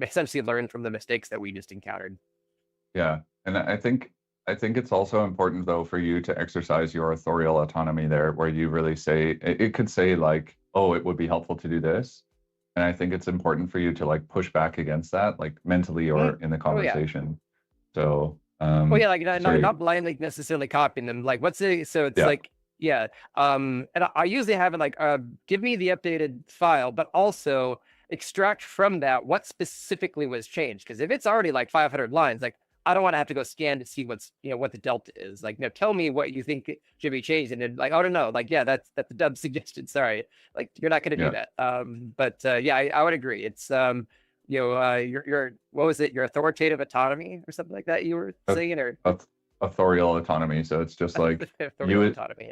essentially learn from the mistakes that we just encountered. Yeah, and I think it's also important though for you to exercise your authorial autonomy there, where you really say, it could say like, oh, it would be helpful to do this. And I think it's important for you to like push back against that, like mentally or in the conversation. So, well, yeah, like sorry. not blindly necessarily copying them. Like, what's the so it's Yeah. like, yeah. And I usually have it like, give me the updated file, but also extract from that what specifically was changed. Because if it's already like 500 lines, like I don't want to have to go scan to see what's, you know, what the delta is. Like, no, tell me what you think should be changed, and then like, oh no, like, yeah, that's the dub suggested. Sorry, like you're not going to do that. But yeah, I would agree. It's you know, your what was it? Your authoritative autonomy or something like that you were saying, or authorial autonomy. So it's just like autonomy.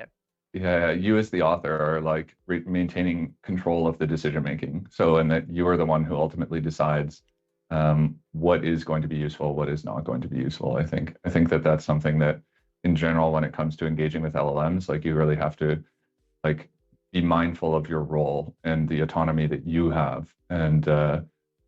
Yeah, you as the author are like maintaining control of the decision making. So, and that you are the one who ultimately decides what is going to be useful, what is not going to be useful. I think that that's something that, in general, when it comes to engaging with LLMs, like you really have to like be mindful of your role and the autonomy that you have, and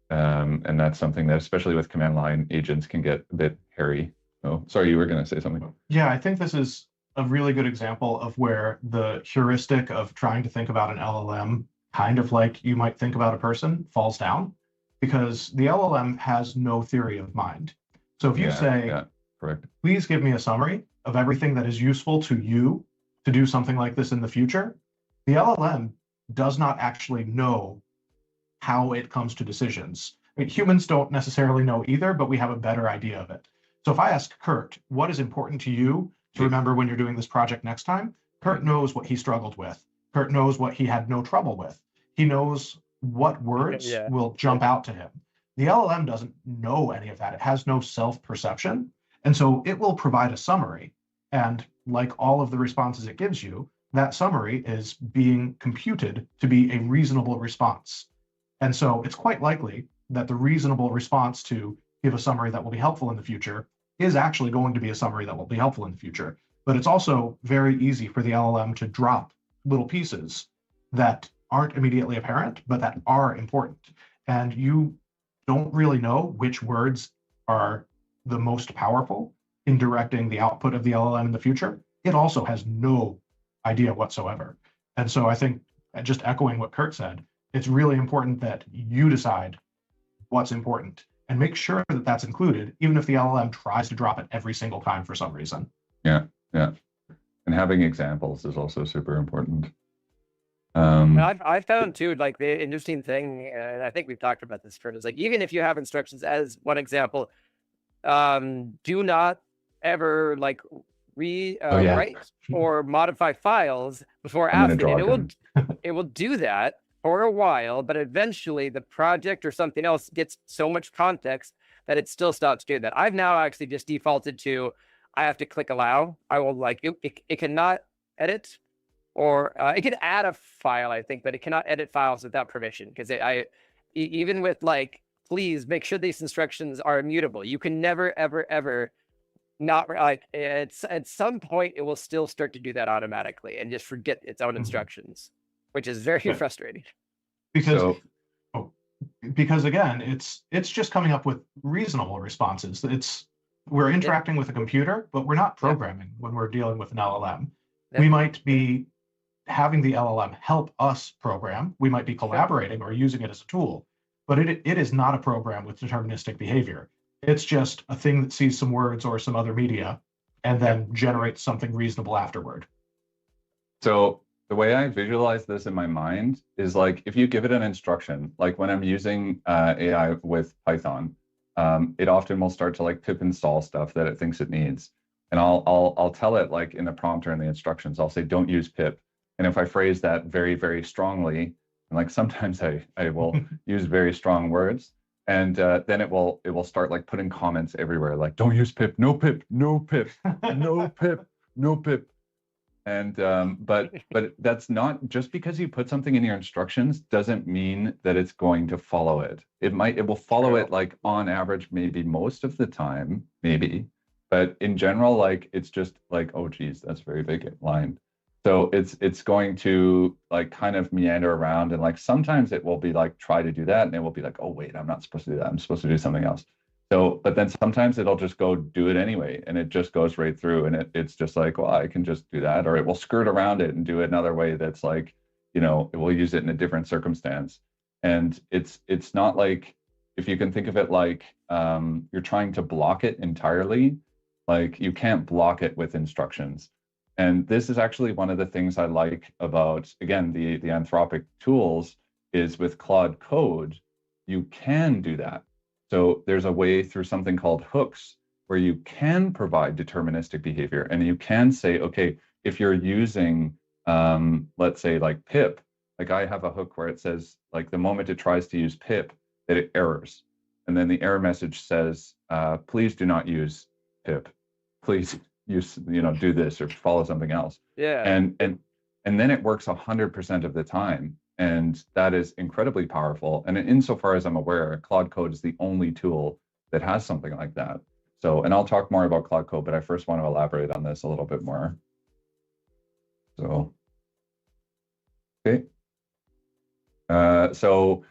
that's something that, especially with command line agents, can get a bit hairy. Oh, sorry, you were going to say something. Yeah, I think this is a really good example of where the heuristic of trying to think about an LLM, kind of like you might think about a person, falls down, because the LLM has no theory of mind. So if you say, correct, please give me a summary of everything that is useful to you to do something like this in the future, the LLM does not actually know how it comes to decisions. I mean, humans don't necessarily know either, but we have a better idea of it. So if I ask Kurt, what is important to you to remember when you're doing this project next time? Kurt knows what he struggled with. Kurt knows what he had no trouble with. He knows what words will jump out to him. The LLM doesn't know any of that. It has no self-perception. And so it will provide a summary. And like all of the responses it gives you, that summary is being computed to be a reasonable response. And so it's quite likely that the reasonable response to give a summary that will be helpful in the future is actually going to be a summary that will be helpful in the future. But it's also very easy for the LLM to drop little pieces that aren't immediately apparent, but that are important. And you don't really know which words are the most powerful in directing the output of the LLM in the future. It also has no idea whatsoever. And so I think, just echoing what Kurt said, it's really important that you decide what's important and make sure that that's included, even if the LLM tries to drop it every single time for some reason. Yeah. And having examples is also super important. I found too, like the interesting thing, and I think we've talked about this, Kurt, is like, even if you have instructions as one example, do not ever like write or modify files before asking it. It will do that for a while, but eventually the project or something else gets so much context that it still stops doing that. I've now actually just defaulted to, I have to click allow. I will like, it cannot edit, or it can add a file, I think, but it cannot edit files without permission, because even with like, please make sure these instructions are immutable. You can never, ever, ever not like, it's at some point it will still start to do that automatically and just forget its own instructions, which is very frustrating. Because again, it's just coming up with reasonable responses. We're interacting with a computer, but we're not programming when we're dealing with an LLM. We might be having the LLM help us program. We might be collaborating or using it as a tool, but it is not a program with deterministic behavior. It's just a thing that sees some words or some other media and then generates something reasonable afterward. So the way I visualize this in my mind is like, if you give it an instruction, like when I'm using AI with Python, it often will start to like pip install stuff that it thinks it needs. And I'll tell it, like in the prompt or in the instructions, I'll say, don't use pip. And if I phrase that very, very strongly, and like sometimes I will use very strong words, and then it will start like putting comments everywhere, like, don't use pip, no pip, no pip, no pip, no pip. And but that's not, just because you put something in your instructions doesn't mean that it's going to follow it. It will follow it like on average, maybe most of the time, maybe. But in general, like it's just like, oh geez, that's a very big line. So it's going to like kind of meander around, and like sometimes it will be like try to do that, and it will be like, oh wait, I'm not supposed to do that. I'm supposed to do something else. So, but then sometimes it'll just go do it anyway, and it just goes right through, and it's just like, well, I can just do that, or it will skirt around it and do it another way that's like, we'll use it in a different circumstance. And it's not like, if you can think of it like you're trying to block it entirely, like you can't block it with instructions. And this is actually one of the things I like about, again, the Anthropic tools, is with Claude Code, you can do that. So there's a way through something called hooks where you can provide deterministic behavior, and you can say, okay, if you're using, let's say like pip, like I have a hook where it says, like the moment it tries to use pip, that it errors. And then the error message says, please do not use pip. Please use, do this or follow something else. Yeah. And then it works 100% of the time. And that is incredibly powerful. And insofar as I'm aware, Claude Code is the only tool that has something like that. So, and I'll talk more about Claude Code, but I first want to elaborate on this a little bit more. So, okay. So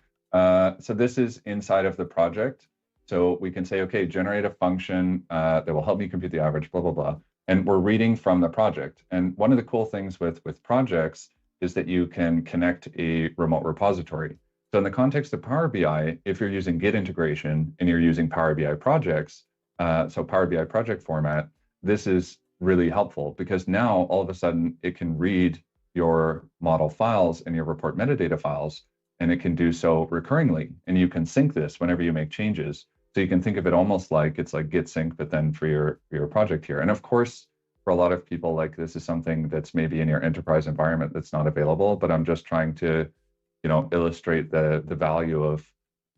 this is inside of the project. So we can say, okay, generate a function that will help me compute the average, blah, blah, blah. And we're reading from the project. And one of the cool things with projects is that you can connect a remote repository. So in the context of Power BI, if you're using Git integration and you're using Power BI projects, so Power BI project format, this is really helpful, because now all of a sudden it can read your model files and your report metadata files, and it can do so recurringly. And you can sync this whenever you make changes. So you can think of it almost like it's like git sync, but then for your project here. And of course, for a lot of people, like this is something that's maybe in your enterprise environment that's not available, but I'm just trying to, illustrate the value of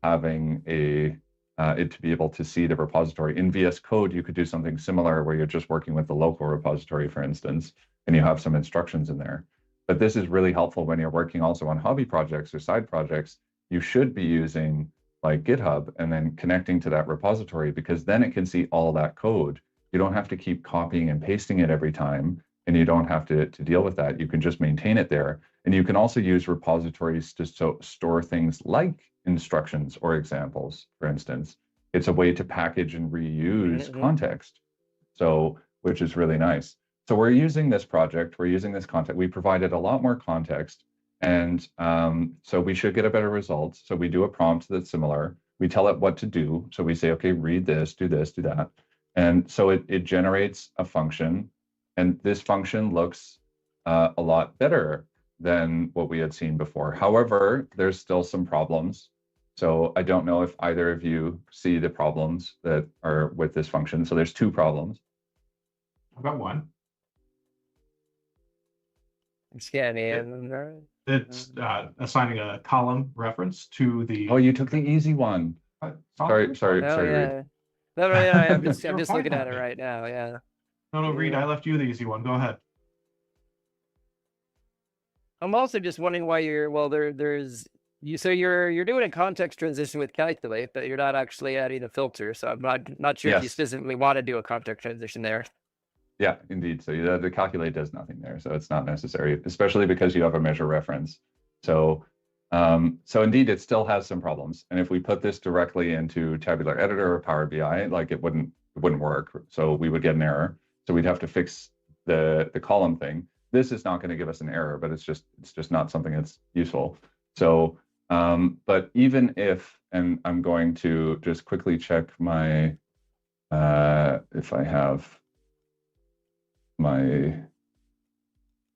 having it to be able to see the repository. In VS Code, you could do something similar where you're just working with the local repository, for instance, and you have some instructions in there. But this is really helpful when you're working also on hobby projects or side projects. You should be using like GitHub and then connecting to that repository, because then it can see all that code. You don't have to keep copying and pasting it every time, and you don't have to deal with that. You can just maintain it there. And you can also use repositories to store things like instructions or examples, for instance. It's a way to package and reuse context, so which is really nice. So we're using this project, we're using this context. We provided a lot more context, and so we should get a better result. So we do a prompt that's similar. We tell it what to do. So we say, okay, read this, do that. And so it generates a function, and this function looks a lot better than what we had seen before. However, there's still some problems. So I don't know if either of you see the problems that are with this function. So there's two problems. I've got one. I'm scanning. It's assigning a column reference to the. Oh, you took the easy one. Sorry, yeah. Reed. No, yeah, I'm just looking at it right now. Yeah. No, Reed, I left you the easy one. Go ahead. I'm also just wondering why so you're doing a context transition with calculate, but you're not actually adding a filter. So I'm not sure if you specifically want to do a context transition there. Yeah, indeed. So the calculate does nothing there, so it's not necessary, especially because you have a measure reference. So so indeed, it still has some problems. And if we put this directly into Tabular Editor or Power BI, like it wouldn't work. So we would get an error. So we'd have to fix the column thing. This is not going to give us an error, but it's just not something that's useful. So, but even if, and I'm going to just quickly check my, if I have my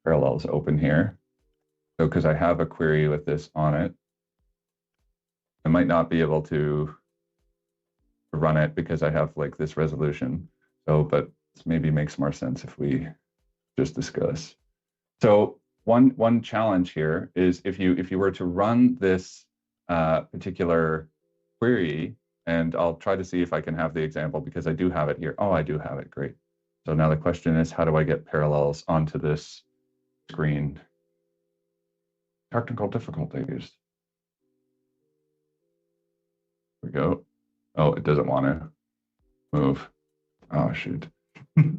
parallels open here. So, because I have a query with this on it, I might not be able to run it because I have like this resolution. So, but this maybe makes more sense if we just discuss. So one challenge here is if you were to run this particular query, and I'll try to see if I can have the example because I do have it here. Oh, I do have it. Great. So now the question is, how do I get parallels onto this screen? Technical difficulties. Here we go. Oh, it doesn't want to move. Oh, shoot. Okay.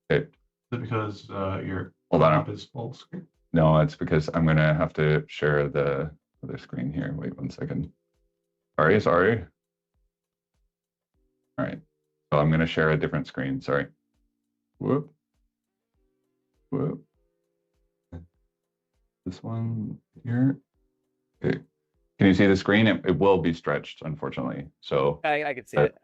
Is it because your Hold on. laptop is full screen? No, it's because I'm going to have to share the other screen here. Wait 1 second. Sorry. All right. So I'm going to share a different screen. Sorry. Whoop. this one here. Okay. Can you see the screen? It will be stretched, unfortunately. So I can see it.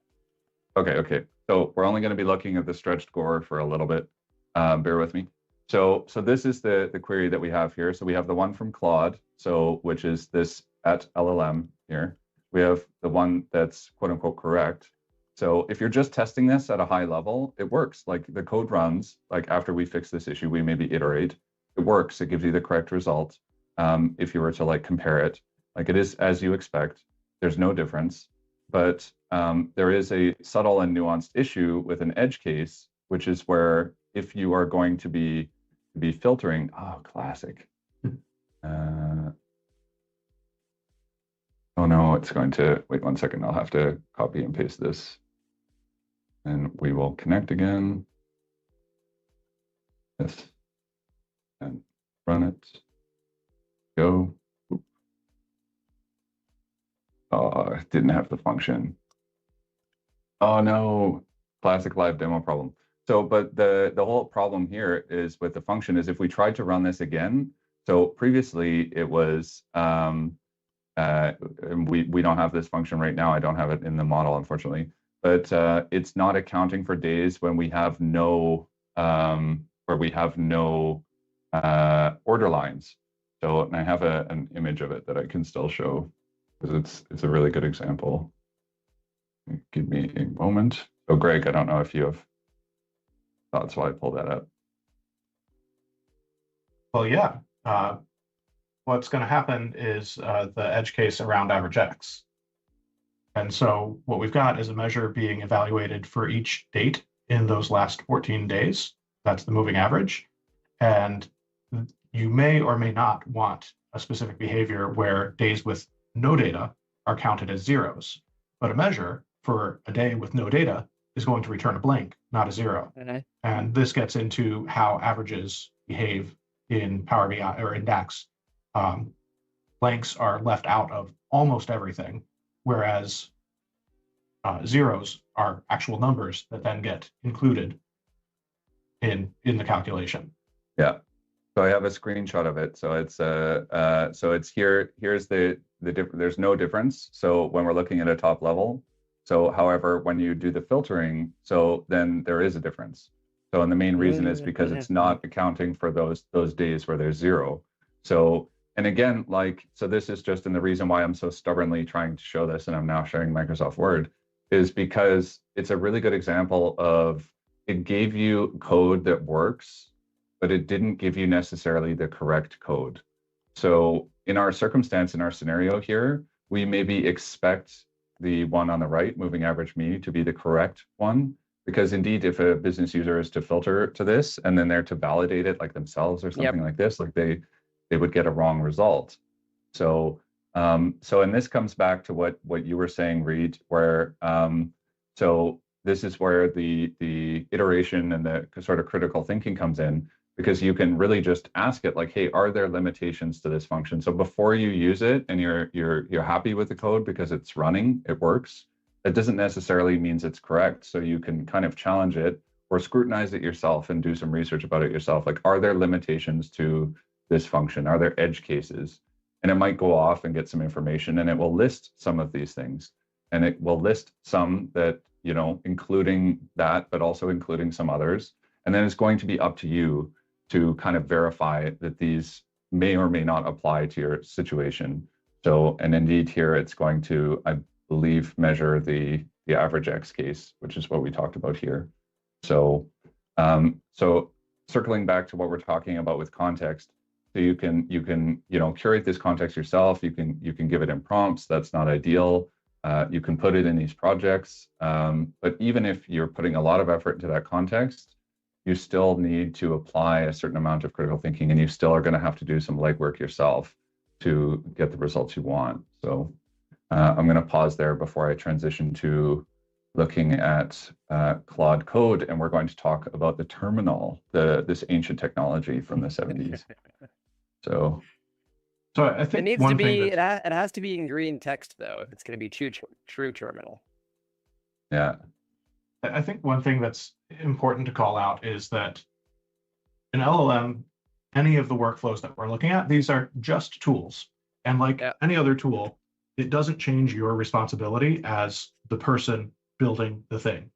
Okay. So we're only going to be looking at the stretched gore for a little bit. Bear with me. So this is the query that we have here. So we have the one from Claude, which is this at LLM here. We have the one that's quote unquote correct. So if you're just testing this at a high level, it works. Like the code runs, like after we fix this issue, we maybe iterate. It works. It gives you the correct result. If you were to like compare it, like it is as you expect. There's no difference. But there is a subtle and nuanced issue with an edge case, which is where if you are going to be filtering, classic. Oh no, it's going to, wait 1 second, I'll have to copy and paste this. And we will connect again. Yes. And run it. Go. Oh, it didn't have the function. Oh no, classic live demo problem. So, but the whole problem here is with the function is if we tried to run this again, so previously it was, we don't have this function right now. I don't have it in the model, unfortunately, but it's not accounting for days when we have no, order lines. So, and I have an image of it that I can still show because it's a really good example. Give me a moment. Oh, Greg, I don't know if you have thoughts while I pull that up. Well, yeah. What's going to happen is the edge case around average X. And so what we've got is a measure being evaluated for each date in those last 14 days. That's the moving average. And you may or may not want a specific behavior where days with no data are counted as zeros. But a measure for a day with no data is going to return a blank, not a zero. And this gets into how averages behave in Power BI or in DAX. Blanks are left out of almost everything, whereas zeros are actual numbers that then get included in the calculation. Yeah. So I have a screenshot of it. So it's here. Here's the there's no difference. So when we're looking at a top level. So however, when you do the filtering, so then there is a difference. So and the main reason is because it's not accounting for those days where there's zero. So and again, like, so this is just, and the reason why I'm so stubbornly trying to show this, and I'm now sharing Microsoft Word, is because it's a really good example of it gave you code that works, but it didn't give you necessarily the correct code. So in our circumstance, in our scenario here, we maybe expect the one on the right, moving average me, to be the correct one. Because indeed, if a business user is to filter to this and then they're to validate it like themselves or something like this, like they would get a wrong result. So and this comes back to what you were saying, Reed, where so this is where the iteration and the sort of critical thinking comes in, because you can really just ask it like, hey, are there limitations to this function? So before you use it and you're happy with the code because it's running, it works, that doesn't necessarily means it's correct. So you can kind of challenge it or scrutinize it yourself and do some research about it yourself. Like, are there limitations to this function? Are there edge cases? And it might go off and get some information, and it will list some of these things. And it will list some that, you know, including that, but also including some others. And then it's going to be up to you to kind of verify that these may or may not apply to your situation. So, and indeed here it's going to, I believe, measure the average X case, which is what we talked about here. So, so circling back to what we're talking about with context, so you can curate this context yourself. You can give it in prompts. That's not ideal. You can put it in these projects. But even if you're putting a lot of effort into that context, you still need to apply a certain amount of critical thinking, and you still are going to have to do some legwork yourself to get the results you want. So I'm going to pause there before I transition to looking at Claude Code, and we're going to talk about the terminal, this ancient technology from the 70s. So I think it needs to be, it has to be in green text though, if it's going to be true terminal. Yeah. I think one thing that's important to call out is that an LLM any of the workflows that we're looking at, these are just tools. And like any other tool, it doesn't change your responsibility as the person building the thing.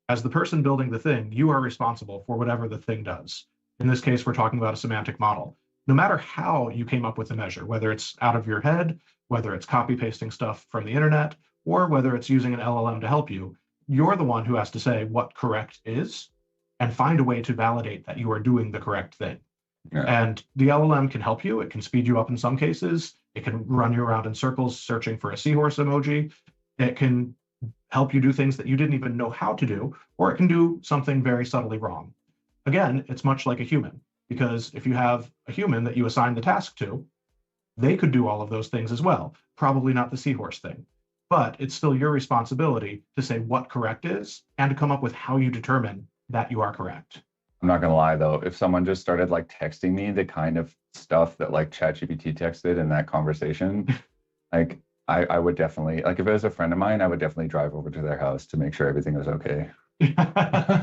As the person building the thing, you are responsible for whatever the thing does. In this case, we're talking about a semantic model. No matter how you came up with the measure, whether it's out of your head, whether it's copy pasting stuff from the internet, or whether it's using an LLM to help you, you're the one who has to say what correct is and find a way to validate that you are doing the correct thing. Yeah. And the LLM can help you. It can speed you up in some cases. It can run you around in circles searching for a seahorse emoji. It can help you do things that you didn't even know how to do, or it can do something very subtly wrong. Again, it's much like a human, because if you have a human that you assign the task to, they could do all of those things as well. Probably not the seahorse thing, but it's still your responsibility to say what correct is and to come up with how you determine that you are correct. I'm not gonna lie though, if someone just started like texting me the kind of stuff that like ChatGPT texted in that conversation, like I would definitely, like if it was a friend of mine, I would definitely drive over to their house to make sure everything was okay.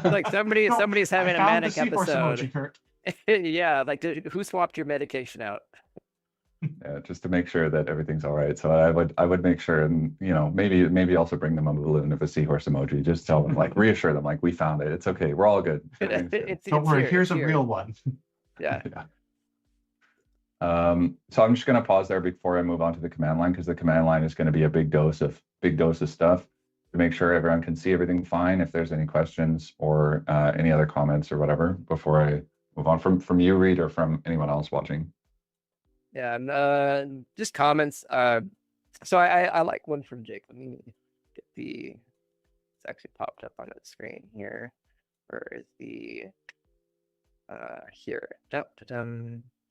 Like somebody's having a manic episode. Emoji, Yeah, like who swapped your medication out? Yeah, just to make sure that everything's all right. So I would make sure, and you know, maybe also bring them a balloon of a seahorse emoji. Just tell them, like, reassure them, like, we found it. It's okay. We're all good. Don't worry. Here's a real one. Yeah. Yeah. So I'm just going to pause there before I move on to the command line, because the command line is going to be a big dose of stuff to make sure everyone can see everything fine. If there's any questions or any other comments or whatever before I move on from you, Reed, or from anyone else watching. Yeah, just comments. So I like one from Jake. Let me get it's actually popped up on the screen here. Where is the here?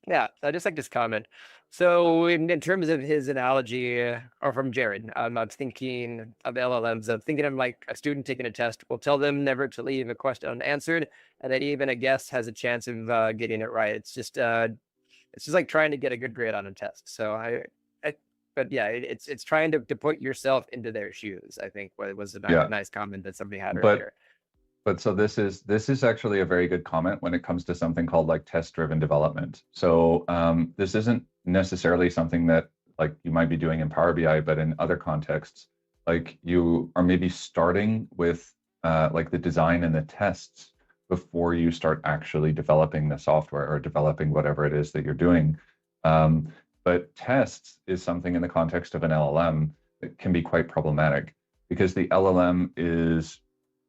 Yeah, I just like this comment. So in terms of his analogy, or from Jared, I'm thinking of LLMs. I'm thinking of like a student taking a test. We'll tell them never to leave a question unanswered, and that even a guess has a chance of getting it right. It's just like trying to get a good grade on a test. So but yeah, it's trying to put yourself into their shoes. I think was a nice comment that somebody had earlier. But so this is actually a very good comment when it comes to something called like test-driven development. So this isn't necessarily something that like you might be doing in Power BI, but in other contexts, like you are maybe starting with like the design and the tests before you start actually developing the software or developing whatever it is that you're doing. But tests is something in the context of an LLM that can be quite problematic, because the LLM is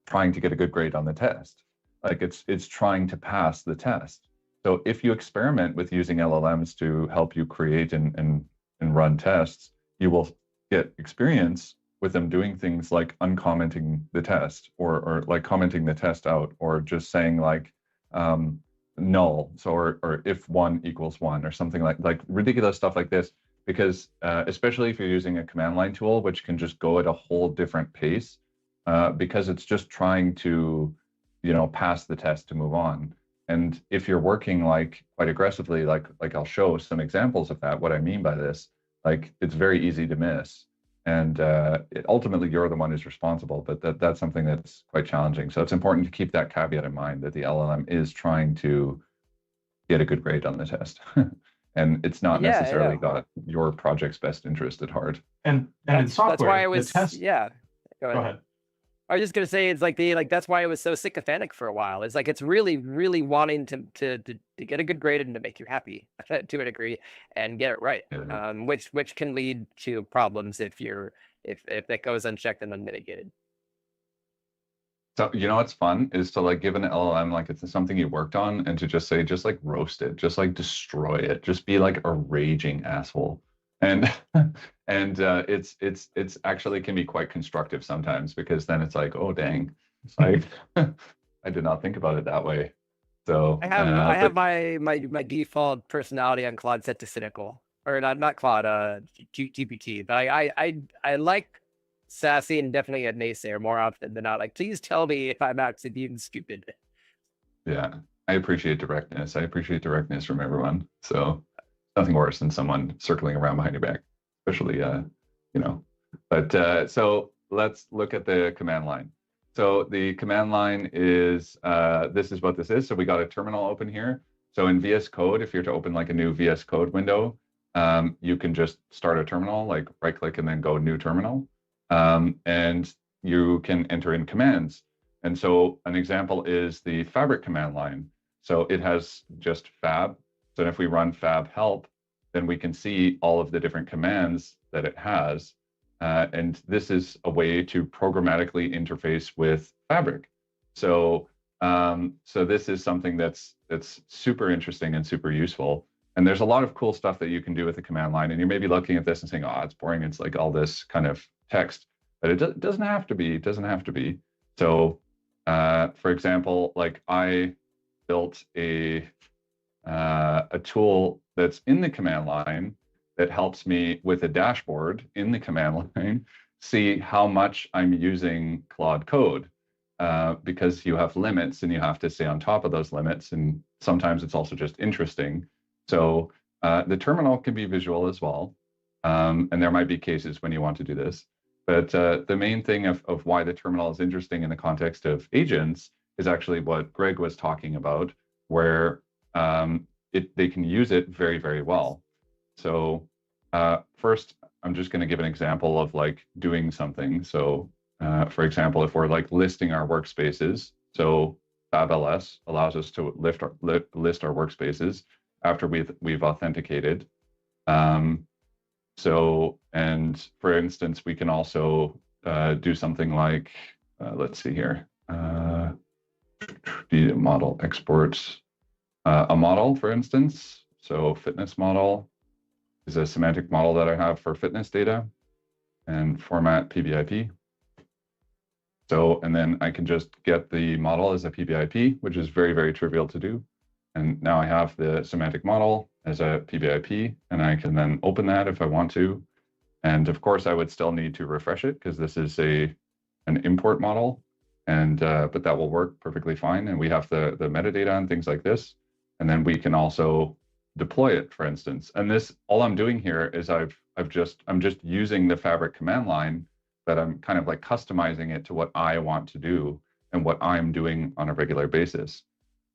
trying to get a good grade on the test. Like it's trying to pass the test. So if you experiment with using LLMs to help you create and run tests, you will get experience with them doing things like uncommenting the test, or like commenting the test out, or just saying like null, so or if 1 equals 1, or something like ridiculous stuff like this. Because especially if you're using a command line tool, which can just go at a whole different pace, because it's just trying to, you know, pass the test to move on. And if you're working like quite aggressively, like I'll show some examples of that, what I mean by this, like it's very easy to miss. And ultimately you're the one who's responsible, but that's something that's quite challenging. So it's important to keep that caveat in mind, that the LLM is trying to get a good grade on the test. And it's not necessarily got your project's best interest at heart. And in software, that's why I was Go ahead. I was just gonna say, it's like that's why it was so sycophantic for a while. It's like it's really, really wanting to get a good grade and to make you happy to a degree and get it right. Yeah. Which can lead to problems if that goes unchecked and unmitigated. So you know what's fun is to like give an LLM like it's something you worked on, and to just say, just like roast it, just like destroy it, just be like a raging asshole. And it's actually can be quite constructive sometimes, because then it's like, oh dang, it's like I did not think about it that way. So I have my default personality on Claude set to cynical, or not Claude, GPT. But I like sassy and definitely a naysayer more often than not. Like, please tell me if I'm actually being stupid. Yeah, I appreciate directness. I appreciate directness from everyone. So nothing worse than someone circling around behind your back, especially, you know. But so let's look at the command line. So the command line is, this is what this is. So we got a terminal open here. So in VS Code, if you're to open like a new VS Code window, you can just start a terminal, like right click and then go new terminal. And you can enter in commands. And so an example is the Fabric command line. So it has just fab. So if we run fab help, then we can see all of the different commands that it has. And this is a way to programmatically interface with Fabric. So so this is something that's super interesting and super useful. And there's a lot of cool stuff that you can do with the command line. And you may be looking at this and saying, oh, it's boring. It's like all this kind of text, but it doesn't have to be. It doesn't have to be. So for example, like I built a tool that's in the command line that helps me with a dashboard in the command line see how much I'm using Claude Code. Because you have limits and you have to stay on top of those limits. And sometimes it's also just interesting. So the terminal can be visual as well. And there might be cases when you want to do this. But the main thing of why the terminal is interesting in the context of agents is actually what Greg was talking about, where they can use it very, very well. So first, I'm just going to give an example of like doing something. So for example, if we're like listing our workspaces, so FabLS allows us to list our workspaces after we've authenticated. So, and for instance, we can also do something like, let's see here, the model exports a model, for instance. So fitness model is a semantic model that I have for fitness data, and format PBIP. So, and then I can just get the model as a PBIP, which is very, very trivial to do. And now I have the semantic model as a PBIP, and I can then open that if I want to. And of course, I would still need to refresh it because this is an import model, and but that will work perfectly fine. And we have the metadata and things like this. And then we can also deploy it, for instance. And this, all I'm doing here is I'm just using the Fabric command line, but I'm kind of like customizing it to what I want to do and what I'm doing on a regular basis.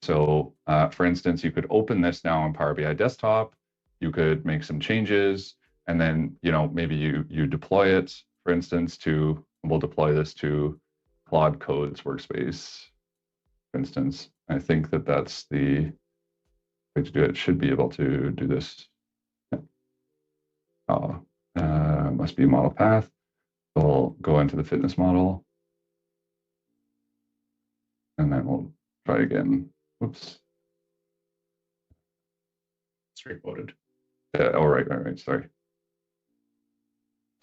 So for instance, you could open this now on Power BI Desktop, you could make some changes, and then, you know, maybe you deploy it, for instance, we'll deploy this to Claude Code's workspace, for instance. I think that's the way to do it. Should be able to do this. Must be model path. We'll go into the fitness model, and then we'll try again. Whoops. It's reloaded. Oh, right. Sorry.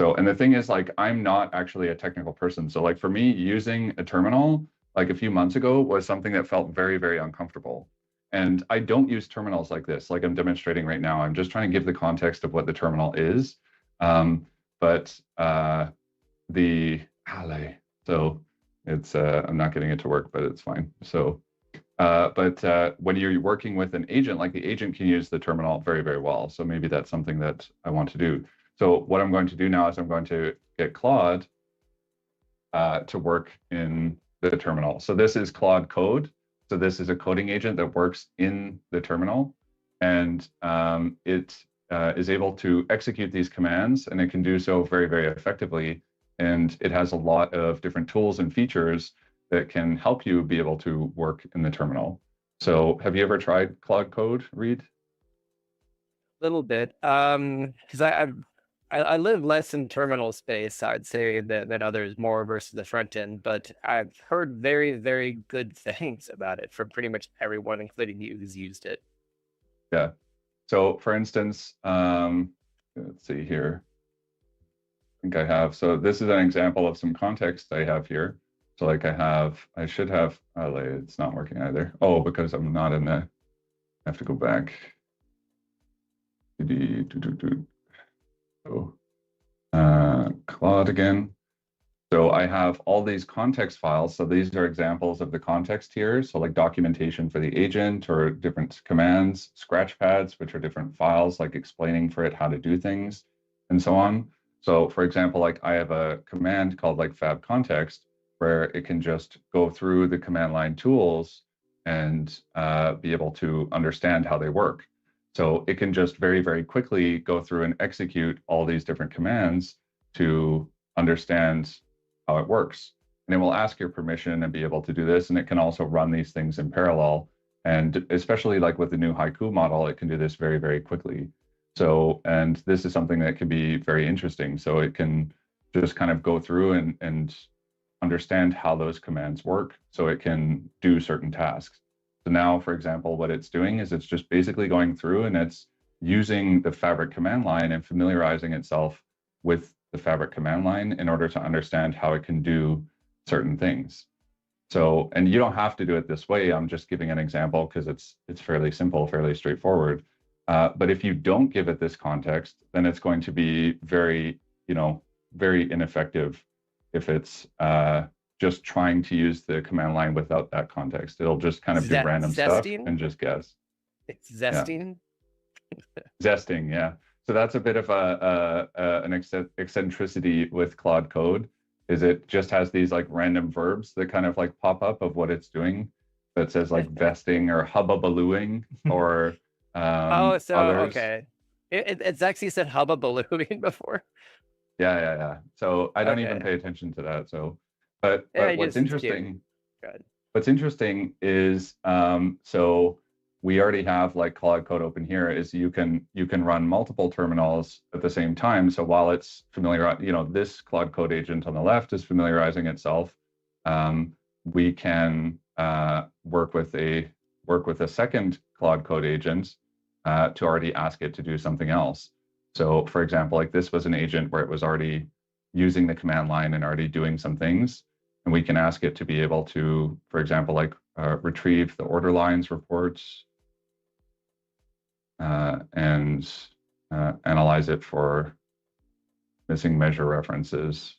So, and the thing is, like, I'm not actually a technical person. So like for me, using a terminal, like a few months ago, was something that felt very, very uncomfortable. And I don't use terminals like this, like I'm demonstrating right now. I'm just trying to give the context of what the terminal is. So it's, I'm not getting it to work, but it's fine. So, when you're working with an agent, like the agent can use the terminal very, very well. So maybe that's something that I want to do. So what I'm going to do now is I'm going to get Claude to work in the terminal. So this is Claude Code. So this is a coding agent that works in the terminal, and it is able to execute these commands, and it can do so very, very effectively. And it has a lot of different tools and features that can help you be able to work in the terminal. So have you ever tried Claude Code, Reed? A little bit, because I live less in terminal space, I'd say, than others, more versus the front end, but I've heard very, very good things about it from pretty much everyone, including you, who's used it. Yeah. So for instance, let's see here. I think I have, so this is an example of some context I have here. So like I should have, it's not working either. Oh, because I'm not in the, I have to go back. So Claude again. So I have all these context files. So these are examples of the context here. So like documentation for the agent or different commands, scratch pads, which are different files, like explaining for it how to do things and so on. So for example, like I have a command called like fab context, where it can just go through the command line tools and be able to understand how they work. So it can just very, very quickly go through and execute all these different commands to understand how it works. And it will ask your permission and be able to do this. And it can also run these things in parallel. And especially like with the new Haiku model, it can do this very, very quickly. So, and this is something that can be very interesting. So it can just kind of go through and understand how those commands work so it can do certain tasks. So now, for example, what it's doing is it's just basically going through and it's using the Fabric command line and familiarizing itself with the Fabric command line in order to understand how it can do certain things. So, and you don't have to do it this way. I'm just giving an example because it's fairly simple, fairly straightforward. But if you don't give it this context, then it's going to be very, very ineffective if it's just trying to use the command line without that context. It'll just kind of do random stuff and just guess. It's zesting. Yeah. Zesting, yeah. So that's a bit of an eccentricity with Claude Code, is it just has these like random verbs that kind of like pop up of what it's doing that says like vesting or hubbubalooing or others. Okay. It's actually said hubbubalooing before. Yeah. So I don't even pay attention to that. So, but what's interesting is so we already have like Claude Code open here. Is you can run multiple terminals at the same time. So while it's familiar, this Claude Code agent on the left is familiarizing itself. We can work with a second Claude Code agent to already ask it to do something else. So for example, like this was an agent where it was already using the command line and already doing some things. And we can ask it to be able to, for example, like retrieve the order lines reports and analyze it for missing measure references,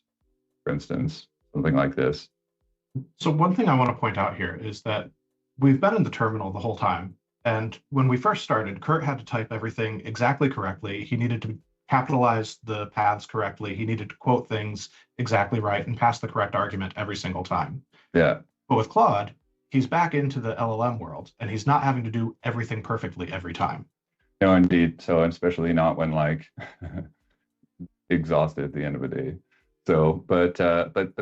for instance, something like this. So one thing I want to point out here is that we've been in the terminal the whole time. And when we first started, Kurt had to type everything exactly correctly. He needed to capitalize the paths correctly. He needed to quote things exactly right and pass the correct argument every single time. Yeah. But with Claude, he's back into the LLM world and he's not having to do everything perfectly every time. No, indeed. So especially not when like exhausted at the end of the day. So, but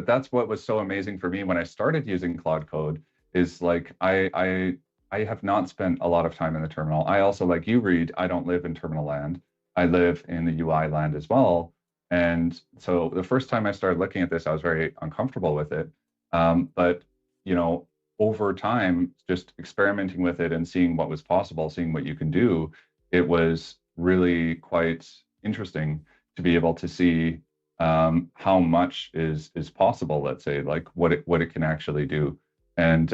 that's what was so amazing for me when I started using Claude Code is like I have not spent a lot of time in the terminal. I also, like you, Reed, I don't live in terminal land. I live in the UI land as well. And so the first time I started looking at this, I was very uncomfortable with it. But, over time, just experimenting with it and seeing what was possible, seeing what you can do, it was really quite interesting to be able to see how much is possible, let's say, like what it can actually do. And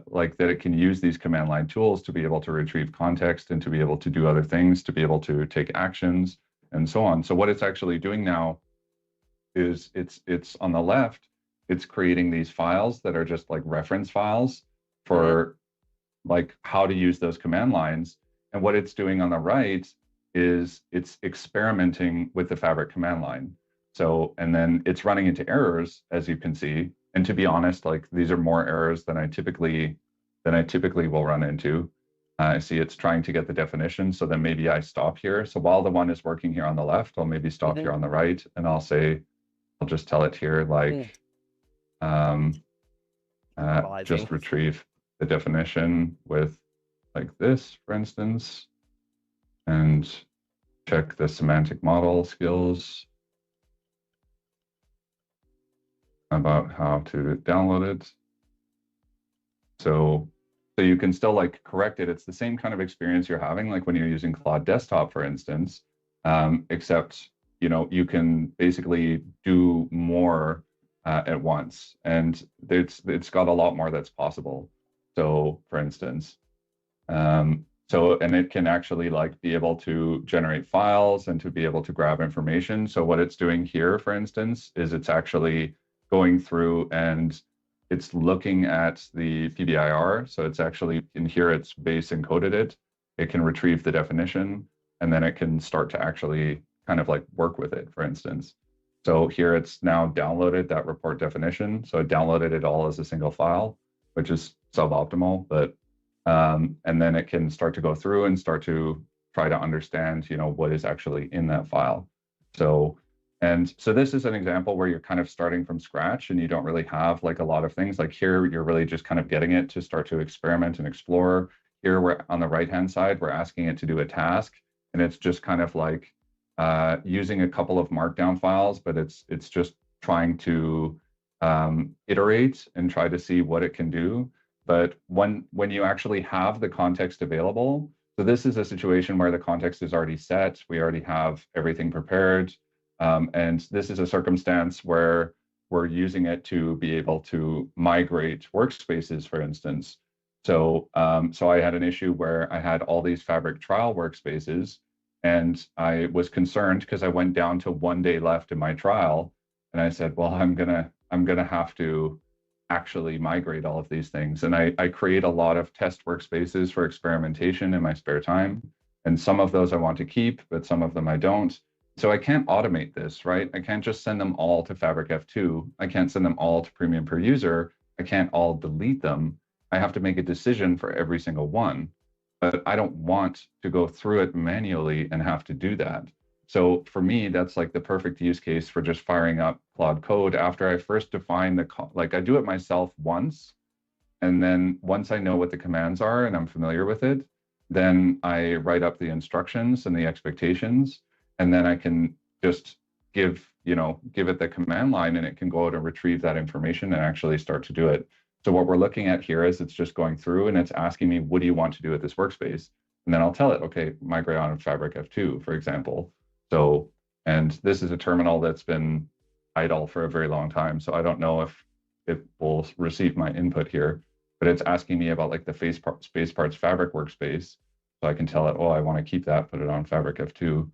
like that it can use these command line tools to be able to retrieve context and to be able to do other things, to be able to take actions and so on. So what it's actually doing now is it's on the left, it's creating these files that are just like reference files for like how to use those command lines. And what it's doing on the right is it's experimenting with the Fabric command line. So, and then it's running into errors, as you can see. And to be honest, like these are more errors than I typically will run into. I see it's trying to get the definition. So then maybe I stop here. So while the one is working here on the left, I'll maybe stop here on the right, and I'll just tell it here, like, just retrieve the definition with like this, for instance, and check the semantic model skills about how to download it. So you can still like correct it. It's the same kind of experience you're having like when you're using Claude Desktop, for instance, except you can basically do more at once, and it's got a lot more that's possible. So for instance, and it can actually like be able to generate files and to be able to grab information. So what it's doing here, for instance, is it's actually going through and it's looking at the PBIR. So it's actually in here, it's base encoded it. It can retrieve the definition, and then it can start to actually kind of like work with it, for instance. So here it's now downloaded that report definition. So it downloaded it all as a single file, which is suboptimal, but And then it can start to go through and start to try to understand, what is actually in that file. So this is an example where you're kind of starting from scratch and you don't really have like a lot of things. Like here, you're really just kind of getting it to start to experiment and explore. Here, we're on the right-hand side, we're asking it to do a task, and it's just kind of like using a couple of markdown files, but it's just trying to iterate and try to see what it can do. But when you actually have the context available, so this is a situation where the context is already set, we already have everything prepared, and this is a circumstance where we're using it to be able to migrate workspaces, for instance. So I had an issue where I had all these Fabric trial workspaces, and I was concerned because I went down to 1 day left in my trial, and I said, well, I'm gonna have to actually migrate all of these things. And I create a lot of test workspaces for experimentation in my spare time. And some of those I want to keep, but some of them I don't. So I can't automate this, right? I can't just send them all to Fabric F2. I can't send them all to Premium per user. I can't all delete them. I have to make a decision for every single one. But I don't want to go through it manually and have to do that. So for me, that's like the perfect use case for just firing up Claude Code after I first define I do it myself once. And then once I know what the commands are and I'm familiar with it, then I write up the instructions and the expectations. And then I can just give it the command line, and it can go out and retrieve that information and actually start to do it. So what we're looking at here is it's just going through and it's asking me, what do you want to do with this workspace? And then I'll tell it, okay, migrate on Fabric F2, for example. So, and this is a terminal that's been idle for a very long time. So I don't know if it will receive my input here, but it's asking me about like the space parts Fabric workspace. So I can tell it, oh, I want to keep that, put it on Fabric F2.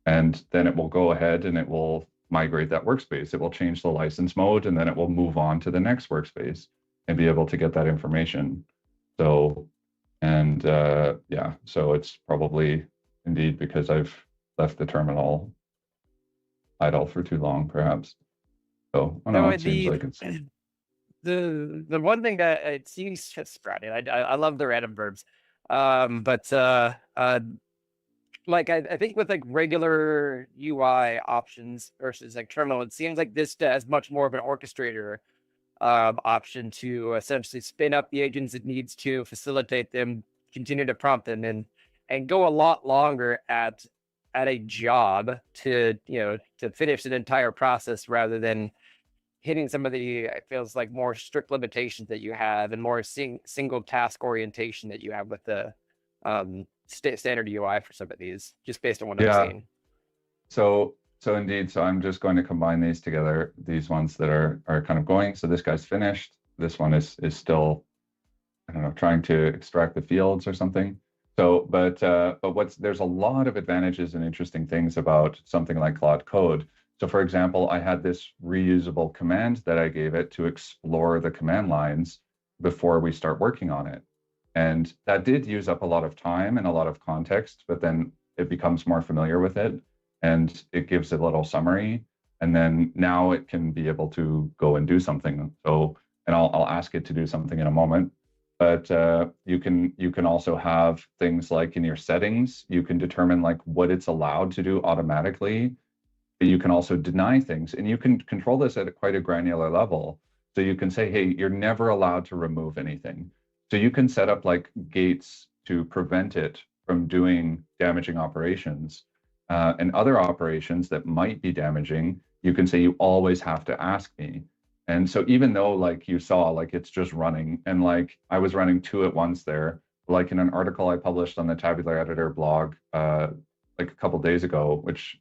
And then it will go ahead and it will migrate that workspace. It will change the license mode, and then it will move on to the next workspace and be able to get that information. So, and yeah, so it's probably indeed because I've left the terminal idle for too long, perhaps. So, I don't know, it seems like it's... The one thing that it seems just sprouted, I love the random verbs, like I think with like regular UI options versus like terminal, it seems like this has much more of an orchestrator option to essentially spin up the agents it needs to, facilitate them, continue to prompt them, and go a lot longer at a job to to finish an entire process, rather than hitting some of the, it feels like, more strict limitations that you have, and more single task orientation that you have with the standard UI for some of these, just based on what I'm seeing. So indeed, so I'm just going to combine these together, these ones that are kind of going. So this guy's finished. This one is still, I don't know, trying to extract the fields or something. So, but there's a lot of advantages and interesting things about something like Claude Code. So for example, I had this reusable command that I gave it to explore the command lines before we start working on it. And that did use up a lot of time and a lot of context, but then it becomes more familiar with it and it gives a little summary. And then now it can be able to go and do something. So, and I'll ask it to do something in a moment. But you can also have things like in your settings, you can determine like what it's allowed to do automatically. But you can also deny things, and you can control this at quite a granular level. So you can say, hey, you're never allowed to remove anything. So you can set up like gates to prevent it from doing damaging operations, and other operations that might be damaging. You can say you always have to ask me. And so even though like you saw, like it's just running, and like I was running two at once there, like in an article I published on the Tabular Editor blog like a couple days ago, which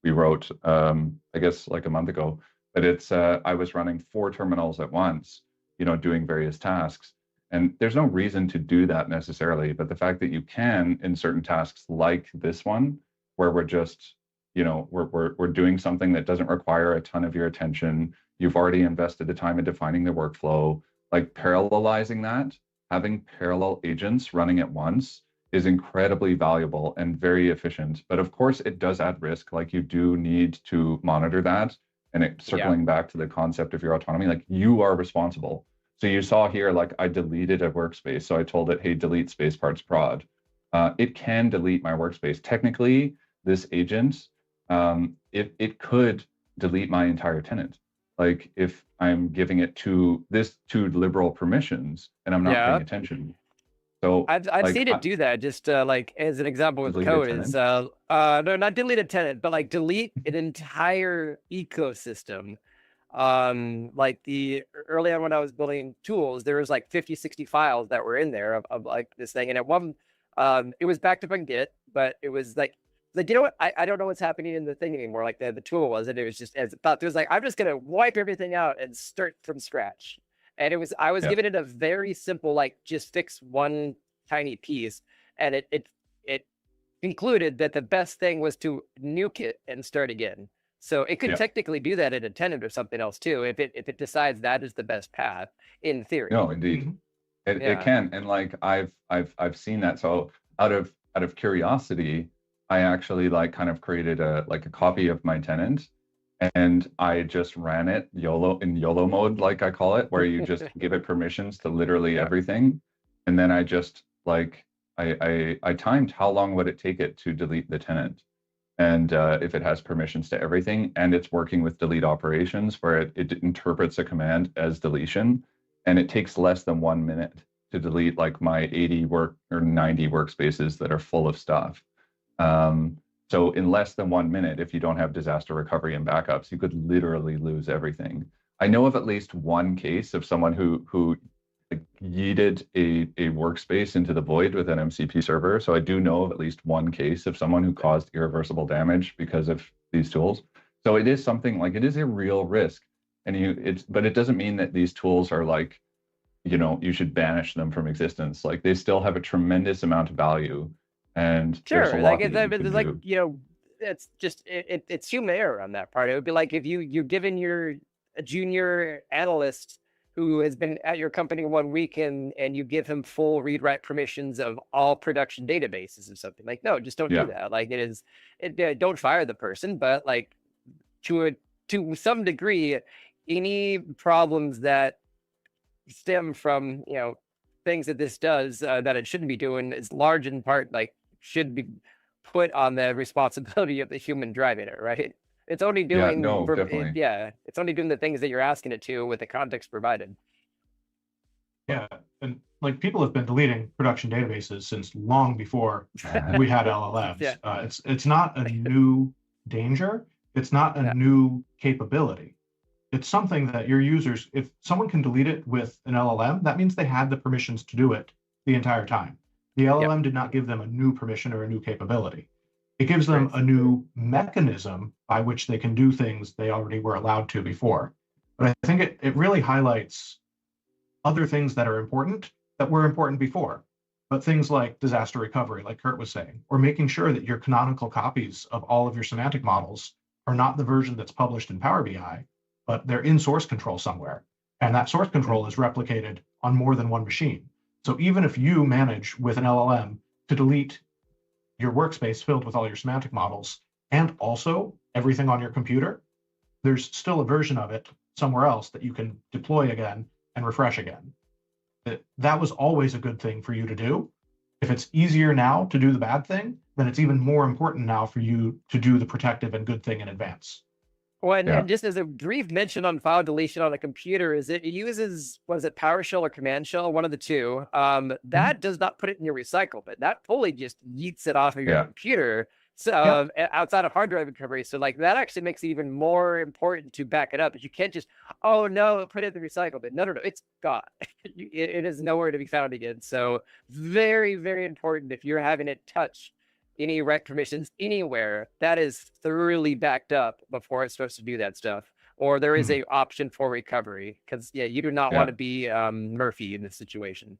we wrote I guess like a month ago, but it's I was running 4 terminals at once, doing various tasks. And there's no reason to do that necessarily, but the fact that you can in certain tasks like this one, where we're just, we're doing something that doesn't require a ton of your attention. You've already invested the time in defining the workflow, like parallelizing that, having parallel agents running at once is incredibly valuable and very efficient. But of course, it does add risk. Like you do need to monitor that. And circling back to the concept of your autonomy, like you are responsible. So you saw here, like I deleted a workspace. So I told it, hey, delete space parts prod. It can delete my workspace. Technically, this agent, it could delete my entire tenant. Like if I'm giving it too liberal permissions and I'm not paying attention. So I've like, seen it do that. Just like as an example with code is no, not delete a tenant, but like delete an entire ecosystem. Like early on when I was building tools, there was like 50, 60 files that were in there of like this thing. And at one, it was backed up on Git, but it was like, you know what? I don't know what's happening in the thing anymore. Like the tool was, and it was just as it thought, it was like, I'm just going to wipe everything out and start from scratch. And I was giving it a very simple, like just fix one tiny piece. And it concluded that the best thing was to nuke it and start again. So it could technically do that in a tenant or something else too, if it decides that is the best path in theory. No, indeed, it can, and like I've seen that. So out of curiosity, I actually like kind of created a copy of my tenant, and I just ran it YOLO mode, like I call it, where you just give it permissions to literally everything, and then I just like I timed how long would it take it to delete the tenant. And if it has permissions to everything and it's working with delete operations where it interprets a command as deletion, and it takes less than 1 minute to delete like my 80 or 90 workspaces that are full of stuff. So in less than 1 minute, if you don't have disaster recovery and backups, you could literally lose everything. I know of at least one case of someone who yeeted a workspace into the void with an MCP server. So I do know of at least one case of someone who caused irreversible damage because of these tools. So it is something like, it is a real risk. And but it doesn't mean that these tools are like, you should banish them from existence. Like they still have a tremendous amount of value. And sure, like it's like, it's just it's human error on that part. It would be like if you're given a junior analyst who has been at your company 1 week and you give him full read-write permissions of all production databases or something. Like, no, just don't do that. Like don't fire the person, but like to some degree, any problems that stem from, things that this does that it shouldn't be doing is large in part, like should be put on the responsibility of the human driving it, right? It's only doing, it's only doing the things that you're asking it to with the context provided. Yeah, and like people have been deleting production databases since long before we had LLMs. It's not a new danger. It's not a new capability. It's something that your users, if someone can delete it with an LLM, that means they had the permissions to do it the entire time. The LLM did not give them a new permission or a new capability. It gives them a new mechanism by which they can do things they already were allowed to before. But I think it really highlights other things that are important that were important before. But things like disaster recovery, like Kurt was saying, or making sure that your canonical copies of all of your semantic models are not the version that's published in Power BI, but they're in source control somewhere. And that source control is replicated on more than one machine. So even if you manage with an LLM to delete your workspace filled with all your semantic models and also everything on your computer, there's still a version of it somewhere else that you can deploy again and refresh again. That was always a good thing for you to do. If it's easier now to do the bad thing, then it's even more important now for you to do the protective and good thing in advance. Well, and just as a brief mention on file deletion on a computer, is it uses, what is it, PowerShell or Command Shell, one of the two. That does not put it in your recycle, but that fully just yeets it off of your computer. So outside of hard drive recovery. So like that actually makes it even more important to back it up. But you can't just, oh no, put it in the recycle bin. No, it's gone. It is nowhere to be found again. So very, very important if you're having it touch any write permissions anywhere, that is thoroughly backed up before it's supposed to do that stuff. Or there is a option for recovery, because you do not want to be Murphy in this situation.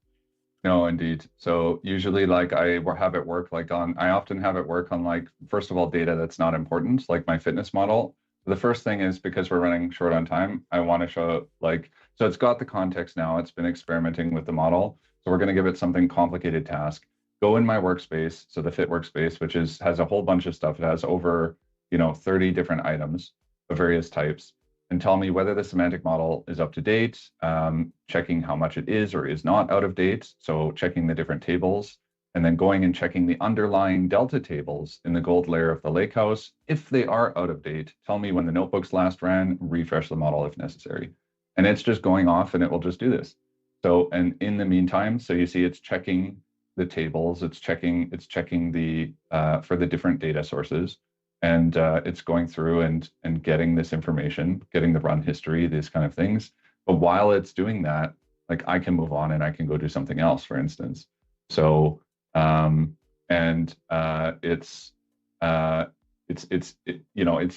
No, indeed. So usually like I have it work like I often have it work on like, first of all, data that's not important, like my fitness model. The first thing is, because we're running short on time, I want to show like, so it's got the context now, it's been experimenting with the model. So we're going to give it something complicated task. Go in my workspace, so the fit workspace, which has a whole bunch of stuff. It has over 30 different items of various types. and tell me whether the semantic model is up to date, checking how much it is or is not out of date. So checking the different tables, and then going and checking the underlying delta tables in the gold layer of the lakehouse. If they are out of date, tell me when the notebooks last ran, refresh the model if necessary. And it's just going off and it will just do this. So, and in the meantime, so you see it's checking the tables, it's checking the, for the different data sources, and it's going through and getting this information, getting the run history, these kind of things. But while it's doing that, like I can move on and I can go do something else, for instance. So,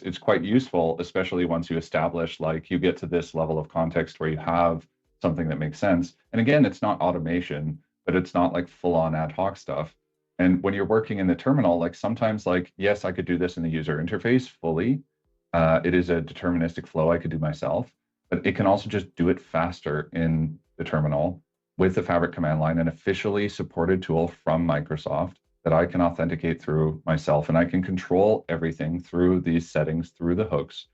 it's quite useful, especially once you establish, like you get to this level of context where you have something that makes sense. And again, it's not automation, but it's not like full on ad hoc stuff. And when you're working in the terminal, like sometimes like, yes, I could do this in the user interface fully. It is a deterministic flow I could do myself, but it can also just do it faster in the terminal with the Fabric command line, an officially supported tool from Microsoft that I can authenticate through myself, and I can control everything through these settings, through the hooks.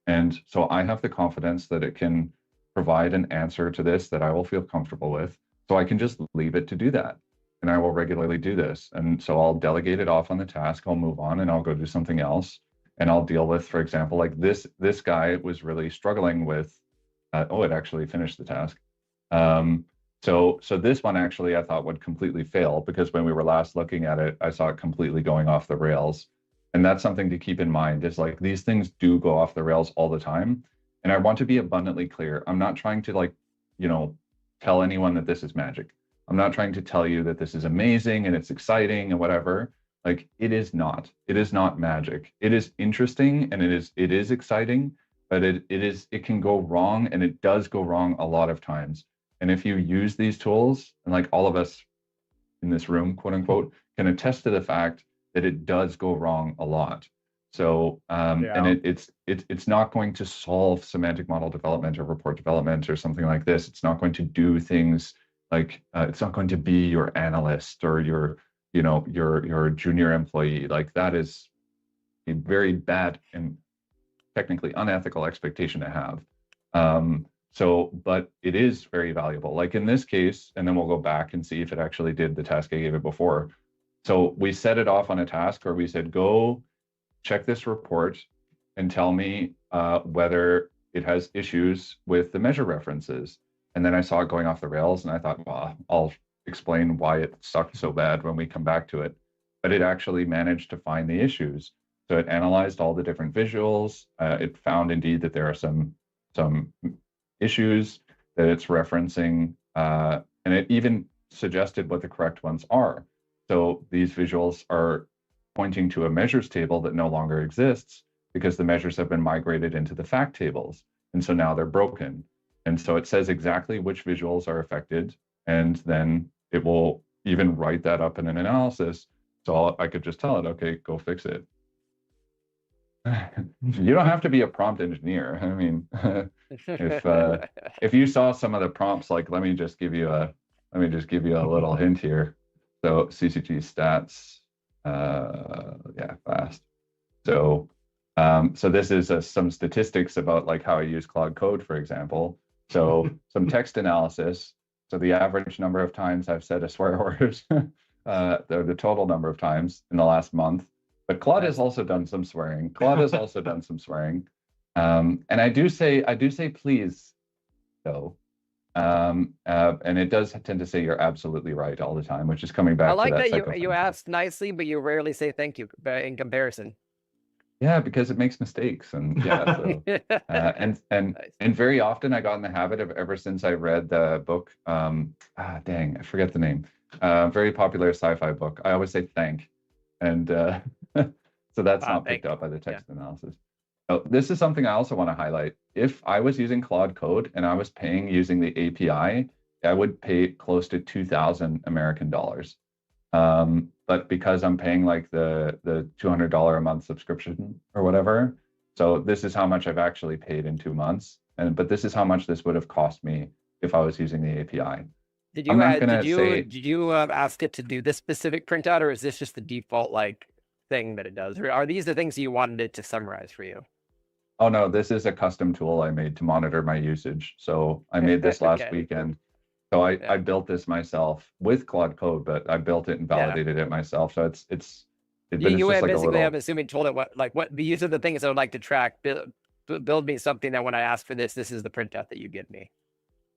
And so I have the confidence that it can provide an answer to this that I will feel comfortable with. So I can just leave it to do that. And I will regularly do this. And so I'll delegate it off on the task, I'll move on and I'll go do something else. And I'll deal with, for example, like this guy was really struggling with, it actually finished the task. So this one actually I thought would completely fail, because when we were last looking at it, I saw it completely going off the rails. And that's something to keep in mind, is like these things do go off the rails all the time. And I want to be abundantly clear. I'm not trying to like, tell anyone that this is magic. I'm not trying to tell you that this is amazing and it's exciting and whatever. Like it is not magic. It is interesting and it is exciting, but it can go wrong, and it does go wrong a lot of times. And if you use these tools, and like all of us in this room, quote unquote, can attest to the fact that it does go wrong a lot. So, and it's not going to solve semantic model development or report development or something like this. It's not going to do things like, it's not going to be your analyst or your junior employee. Like that is a very bad and technically unethical expectation to have. But it is very valuable. Like in this case, and then we'll go back and see if it actually did the task I gave it before. So we set it off on a task where we said, go check this report and tell me whether it has issues with the measure references. And then I saw it going off the rails, and I thought, well, I'll explain why it sucked so bad when we come back to it. But it actually managed to find the issues. So it analyzed all the different visuals. It found indeed that there are some issues that it's referencing, and it even suggested what the correct ones are. So these visuals are pointing to a measures table that no longer exists because the measures have been migrated into the fact tables. And so now they're broken. And so it says exactly which visuals are affected, and then it will even write that up in an analysis. So I could just tell it, okay, go fix it. You don't have to be a prompt engineer. I mean, if you saw some of the prompts, like let me just give you a little hint here. So CCG stats, fast. So this is some statistics about like how I use Claude Code, for example. So some text analysis. So the average number of times I've said a swear word, the total number of times in the last month. But Claude has also done some swearing. And I do say please, though. And it does tend to say you're absolutely right all the time, which is coming back. I like to that you ask nicely, but you rarely say thank you in comparison. Yeah, because it makes mistakes, and so, and very often I got in the habit of, ever since I read the book, dang, I forget the name, very popular sci-fi book, I always say thank, and so that's not picked up by the text analysis. Oh, this is something I also want to highlight. If I was using Claude Code and I was paying using the API, I would pay close to 2,000 American dollars. But because I'm paying like the $200 a month subscription or whatever, so this is how much I've actually paid in 2 months. But this is how much this would have cost me if I was using the API. Did you ask it to do this specific printout, or is this just the default like thing that it does? Or are these the things you wanted it to summarize for you? Oh no, this is a custom tool I made to monitor my usage. So I made this last Okay. weekend. So I Yeah. built this myself with Claude Code, but I built it and Yeah. validated it myself. So but it's You just like a basically, I'm little, assuming, told it what the use of the things I would like to track. Build me something that when I ask for this is the printout that you give me.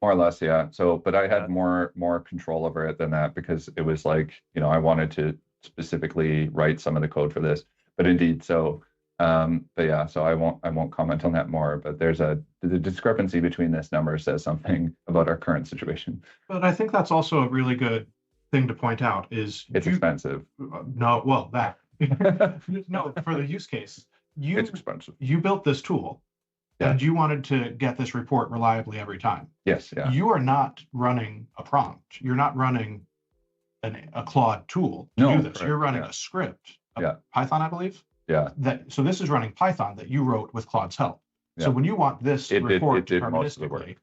more or less, yeah. So, but I had Yeah. more control over it than that because it was like, I wanted to specifically write some of the code for this. But indeed, so but yeah, so I won't comment on that more. But the discrepancy between this number says something about our current situation. But I think that's also a really good thing to point out is It's expensive. No, well, that no, for the use case, It's expensive. you built this tool and you wanted to get this report reliably every time. Yes, yeah. You are not running a prompt. You're not running a Claude tool to do this. Correct. You're running a script, Python, I believe. Yeah. So this is running Python that you wrote with Claude's help. So when you want this report deterministically,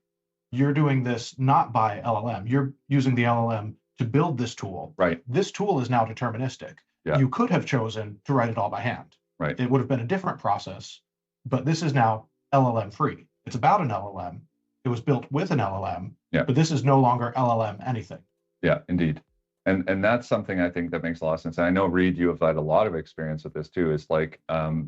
you're doing this not by LLM. You're using the LLM to build this tool. Right. This tool is now deterministic. Yeah. You could have chosen to write it all by hand. Right. It would have been a different process, but this is now LLM free. It's about an LLM. It was built with an LLM, but this is no longer LLM anything. Yeah, indeed. And that's something I think that makes a lot of sense. And I know, Reed, you have had a lot of experience with this too. Is like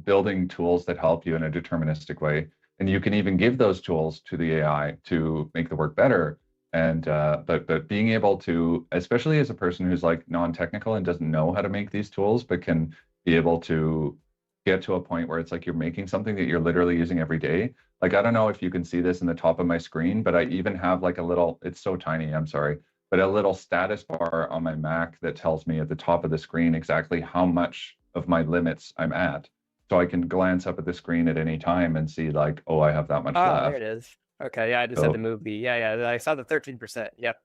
building tools that help you in a deterministic way. And you can even give those tools to the AI to make the work better. And but being able to, especially as a person who's like non-technical and doesn't know how to make these tools, but can be able to get to a point where it's like you're making something that you're literally using every day. Like, I don't know if you can see this in the top of my screen, but I even have like a little, it's so tiny, I'm sorry, but a little status bar on my Mac that tells me at the top of the screen exactly how much of my limits I'm at. So I can glance up at the screen at any time and see like, oh, I have that much left. There it is. Okay, yeah, I just had to move the, I saw the 13%. Yep.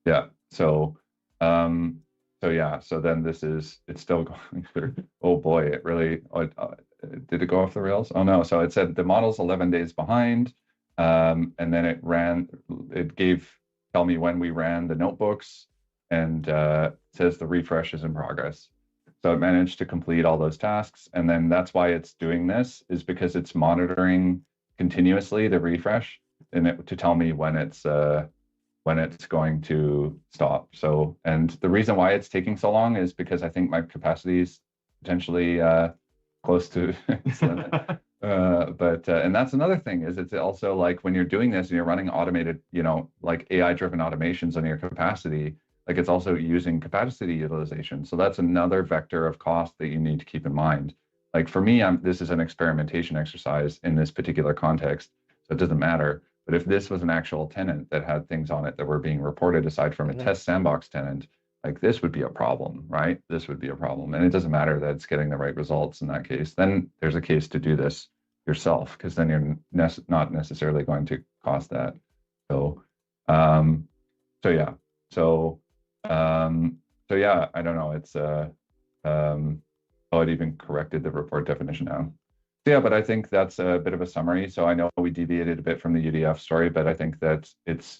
Yeah. So, so then it's still going through. Oh boy, it really, did it go off the rails? Oh no. So it said the model's 11 days behind. And then tell me when we ran the notebooks, and says the refresh is in progress. So it managed to complete all those tasks. And then that's why it's doing this, is because it's monitoring continuously the refresh and to tell me when it's going to stop. So, and the reason why it's taking so long is because I think my capacity is potentially close to its limit. And that's another thing, is it's also like when you're doing this and you're running automated, like AI-driven automations on your capacity, like it's also using capacity utilization. So that's another vector of cost that you need to keep in mind. Like for me, this is an experimentation exercise in this particular context, so it doesn't matter. But if this was an actual tenant that had things on it that were being reported aside from a test sandbox tenant, like this would be a problem, right? This would be a problem. And it doesn't matter that it's getting the right results in that case. Then there's a case to do this yourself, because then you're not necessarily going to cost that. So, yeah, I don't know. It's it even corrected the report definition now. So yeah, but I think that's a bit of a summary. So I know we deviated a bit from the UDF story, but I think that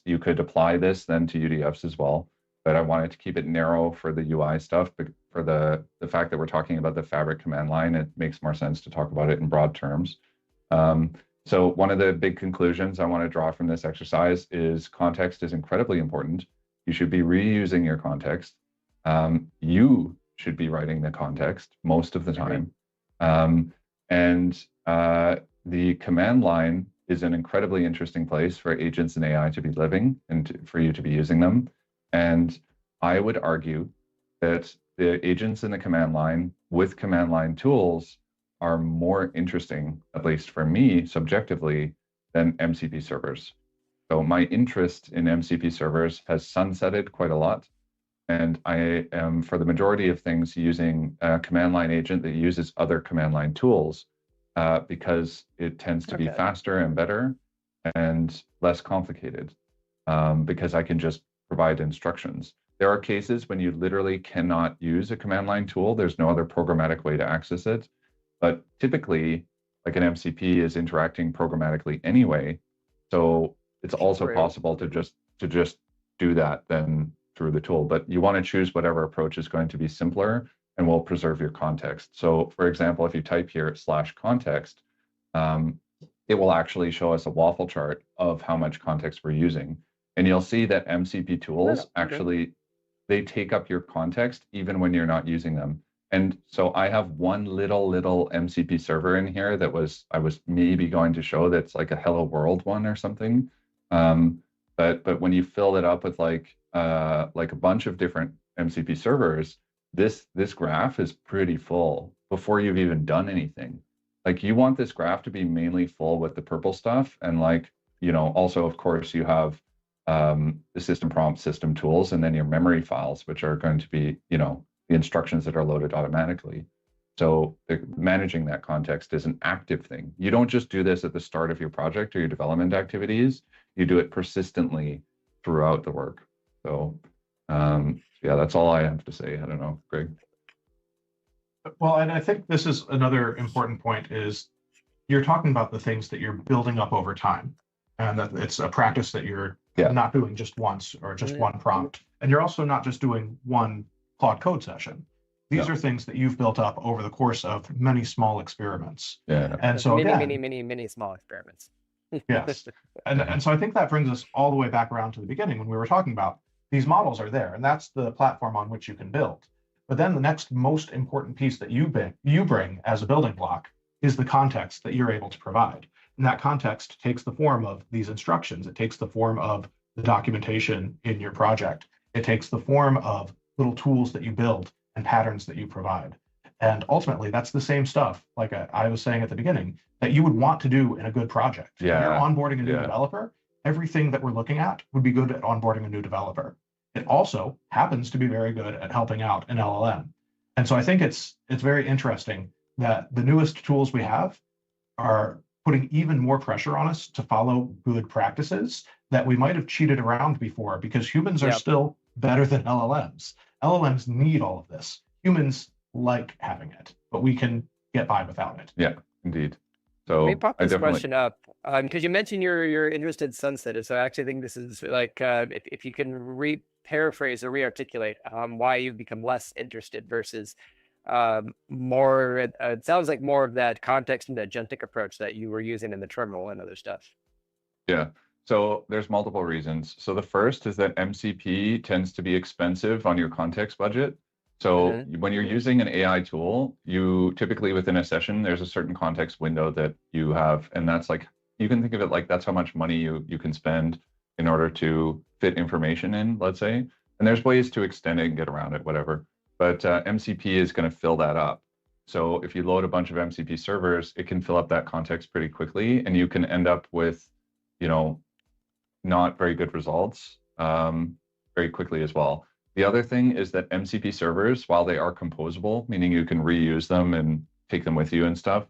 you could apply this then to UDFs as well. But I wanted to keep it narrow for the UI stuff, but for the fact that we're talking about the Fabric command line, it makes more sense to talk about it in broad terms. So one of the big conclusions I want to draw from this exercise is context is incredibly important. You should be reusing your context. You should be writing the context most of the time. And the command line is an incredibly interesting place for agents and AI to be living and for you to be using them. And I would argue that the agents in the command line with command line tools are more interesting, at least for me subjectively, than MCP servers. So my interest in MCP servers has sunsetted quite a lot. And I am, for the majority of things, using a command line agent that uses other command line tools because it tends to be faster and better and less complicated, because I can just provide instructions. There are cases when you literally cannot use a command line tool. There's no other programmatic way to access it. But typically, like an MCP is interacting programmatically anyway. So it's also possible to just do that then through the tool. But you want to choose whatever approach is going to be simpler and will preserve your context. So for example, if you type here /context, it will actually show us a waffle chart of how much context we're using. And you'll see that MCP tools actually, they take up your context even when you're not using them. And so I have one little MCP server in here that I was maybe going to show that's like a Hello World one or something. But when you fill it up with like a bunch of different MCP servers, this graph is pretty full before you've even done anything. Like you want this graph to be mainly full with the purple stuff, and like, you know, also of course you have the system prompt, system tools, and then your memory files, which are going to be, you know, the instructions that are loaded automatically. So managing that context is an active thing. You don't just do this at the start of your project or your development activities. You do it persistently throughout the work. So yeah, that's all I have to say. I don't know, Greg. Well, and I think this is another important point is you're talking about the things that you're building up over time, and that it's a practice that you're not doing just once or just one prompt. And you're also not just doing one Claude Code session. These are things that you've built up over the course of many small experiments. Yeah. And so many small experiments. Yes. And so I think that brings us all the way back around to the beginning when we were talking about these models are there, and that's the platform on which you can build. But then the next most important piece that you bring as a building block is the context that you're able to provide. And that context takes the form of these instructions. It takes the form of the documentation in your project. It takes the form of little tools that you build and patterns that you provide. And ultimately, that's the same stuff, like I was saying at the beginning, that you would want to do in a good project. Yeah. When you're onboarding a new developer, everything that we're looking at would be good at onboarding a new developer. It also happens to be very good at helping out an LLM. And so I think it's very interesting that the newest tools we have are putting even more pressure on us to follow good practices that we might have cheated around before, because humans are still better than LLMs. LLMs need all of this. Humans like having it, but we can get by without it. Yeah, indeed. So let me pop this question up, because you mentioned you're interested in sunset. So I actually think this is like if you can paraphrase or re-articulate why you've become less interested versus more. It sounds like more of that context and agentic approach that you were using in the terminal and other stuff. Yeah. So there's multiple reasons. So the first is that MCP tends to be expensive on your context budget. So when you're using an AI tool, you typically within a session, there's a certain context window that you have. And that's like, you can think of it like that's how much money you can spend in order to fit information in, let's say. And there's ways to extend it and get around it, whatever. But MCP is going to fill that up. So if you load a bunch of MCP servers, it can fill up that context pretty quickly. And you can end up with, you know, not very good results very quickly as well. The other thing is that MCP servers, while they are composable, meaning you can reuse them and take them with you and stuff,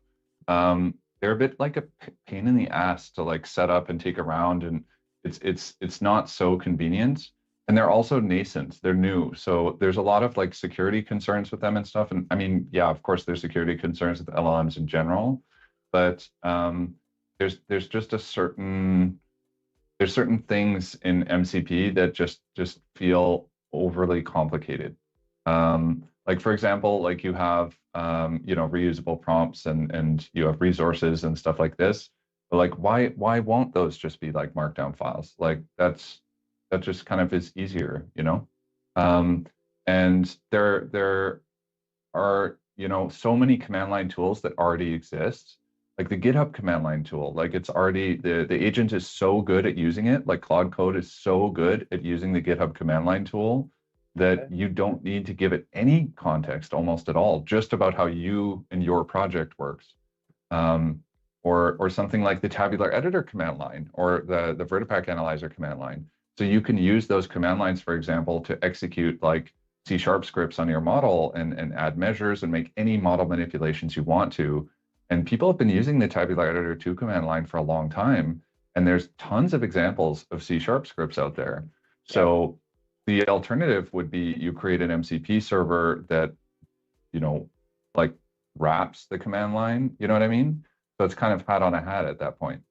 they're a bit like a pain in the ass to like set up and take around, and it's not so convenient. And they're also nascent, they're new. So there's a lot of like security concerns with them and stuff. And I mean, yeah, of course there's security concerns with LLMs in general, but there's just there's certain things in MCP that just feel overly complicated. Like for example, like you have you know, reusable prompts and you have resources and stuff like this. But like why won't those just be like markdown files? Like that just kind of is easier, you know? And there are, you know, so many command line tools that already exist. Like the GitHub command line tool, like it's already, the agent is so good at using it, like Claude Code is so good at using the GitHub command line tool that you don't need to give it any context almost at all, just about how you and your project works. Or something like the tabular editor command line or the Vertipack analyzer command line. So you can use those command lines, for example, to execute like C# scripts on your model and add measures and make any model manipulations you want to. And people have been using the tabular editor 2 command line for a long time. And there's tons of examples of C# scripts out there. So the alternative would be you create an MCP server that, you know, like wraps the command line, you know what I mean? So it's kind of hat on a hat at that point.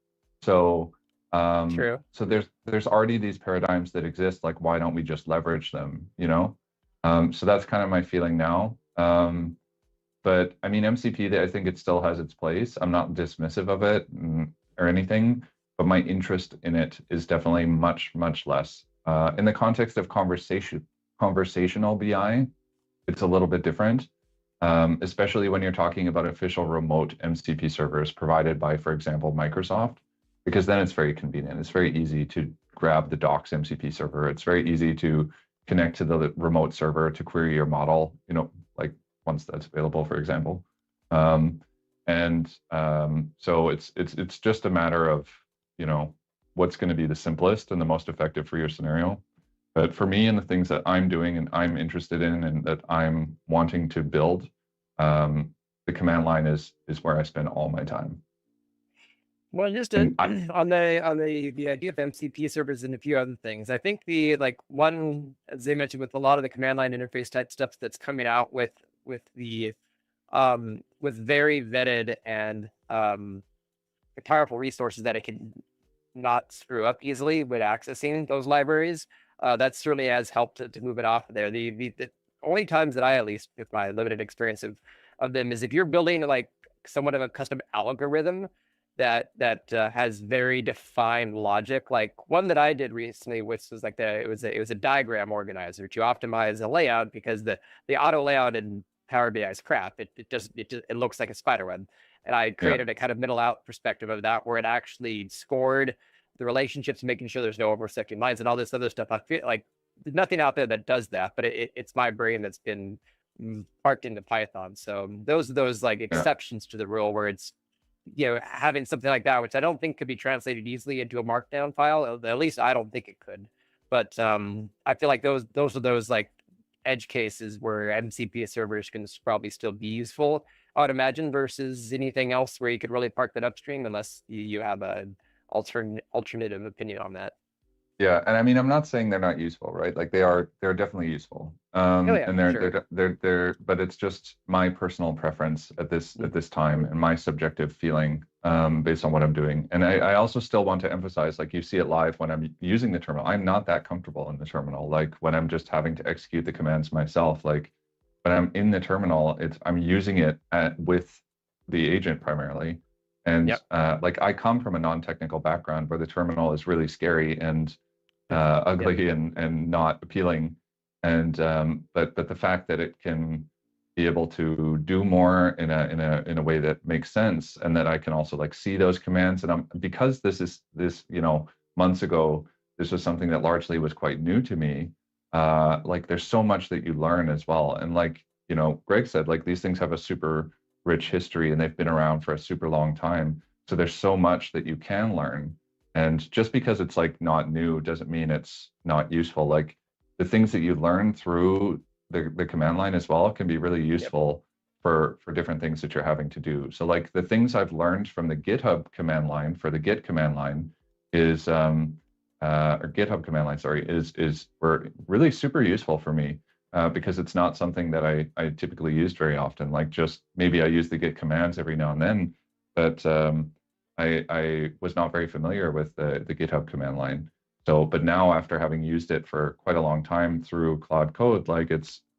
So True. So there's already these paradigms that exist, like why don't we just leverage them, you know? So that's kind of my feeling now. But I mean, MCP, I think it still has its place. I'm not dismissive of it. or anything, but my interest in it is definitely much, much less. In the context of conversational BI, it's a little bit different, especially when you're talking about official remote MCP servers provided by, for example, Microsoft, because then it's very convenient. It's very easy to grab the Docs MCP server. It's very easy to connect to the remote server to query your model, like once that's available, for example. So it's just a matter of, what's going to be the simplest and the most effective for your scenario. But for me and the things that I'm doing and I'm interested in and that I'm wanting to build, the command line is where I spend all my time. Well, just on the idea of MCP servers and a few other things, I think one, as they mentioned, with a lot of the command line interface type stuff that's coming out with very vetted and powerful resources that it can not screw up easily with accessing those libraries. That certainly has helped to move it off of there. The only times that I, at least with my limited experience of them, is if you're building like somewhat of a custom algorithm that has very defined logic. Like one that I did recently, which was like it was a diagram organizer to optimize a layout, because the auto layout in Power BI is crap. It looks like a spider web. And I created a kind of middle out perspective of that, where it actually scored the relationships, making sure there's no intersecting lines and all this other stuff. I feel like there's nothing out there that does that, but it's my brain that's been parked into Python. So those like exceptions to the rule, where it's, having something like that, which I don't think could be translated easily into a markdown file. At least I don't think it could. But I feel like those are those like edge cases where MCP servers can probably still be useful, I would imagine, versus anything else where you could really park that upstream, unless you have an alternative opinion on that. Yeah, and I mean, I'm not saying they're not useful, right? Like they're definitely useful. And they're but it's just my personal preference at this time and my subjective feeling based on what I'm doing. And I also still want to emphasize, like, you see it live when I'm using the terminal. I'm not that comfortable in the terminal. Like when I'm just having to execute the commands myself, like when I'm in the terminal, I'm using it with the agent primarily. And like I come from a non-technical background where the terminal is really scary and ugly and not appealing, and but the fact that it can be able to do more in a way that makes sense, and that I can also like see those commands, and because this months ago, this was something that largely was quite new to me. Like there's so much that you learn as well, and like Greg said, like these things have a super rich history and they've been around for a super long time, so there's so much that you can learn. And just because it's like not new doesn't mean it's not useful. Like the things that you learn through the command line as well can be really useful for different things that you're having to do. So like the things I've learned from the GitHub command line for the Git command line is or GitHub command line, sorry, were really super useful for me because it's not something that I typically used very often. Like just maybe I use the Git commands every now and then, but I was not very familiar with the GitHub command line. So, but now after having used it for quite a long time through Claude Code, like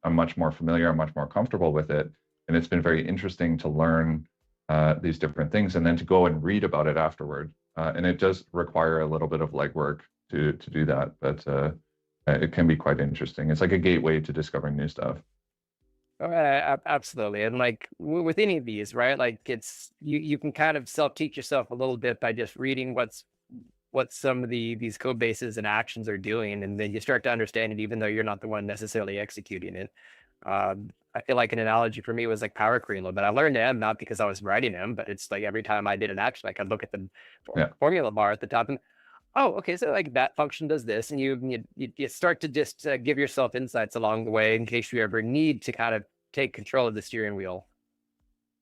I'm much more familiar, I'm much more comfortable with it. And it's been very interesting to learn these different things and then to go and read about it afterward. And it does require a little bit of legwork to do that, but it can be quite interesting. It's like a gateway to discovering new stuff. Absolutely. And like with any of these, right? Like it's you can kind of self-teach yourself a little bit by just reading what some of these code bases and actions are doing, and then you start to understand it, even though you're not the one necessarily executing it. I feel like an analogy for me was like power query a little bit. I learned them not because I was writing them, but it's like every time I did an action, I could look at the formula bar at the top and, oh, okay, so like that function does this, and you start to just give yourself insights along the way in case you ever need to kind of take control of the steering wheel.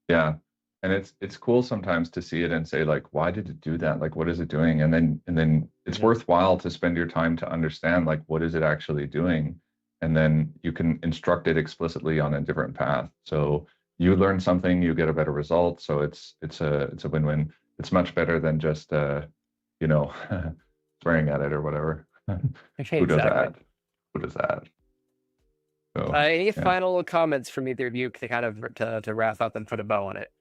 Yeah, and it's cool sometimes to see it and say like, why did it do that? Like, what is it doing? And then it's worthwhile to spend your time to understand like what is it actually doing, and then you can instruct it explicitly on a different path. So you learn something, you get a better result. So it's a win-win. It's much better than just swearing at it or whatever. Who does that? Who does that? So, any final comments from either of you to kind of to wrap up and put a bow on it?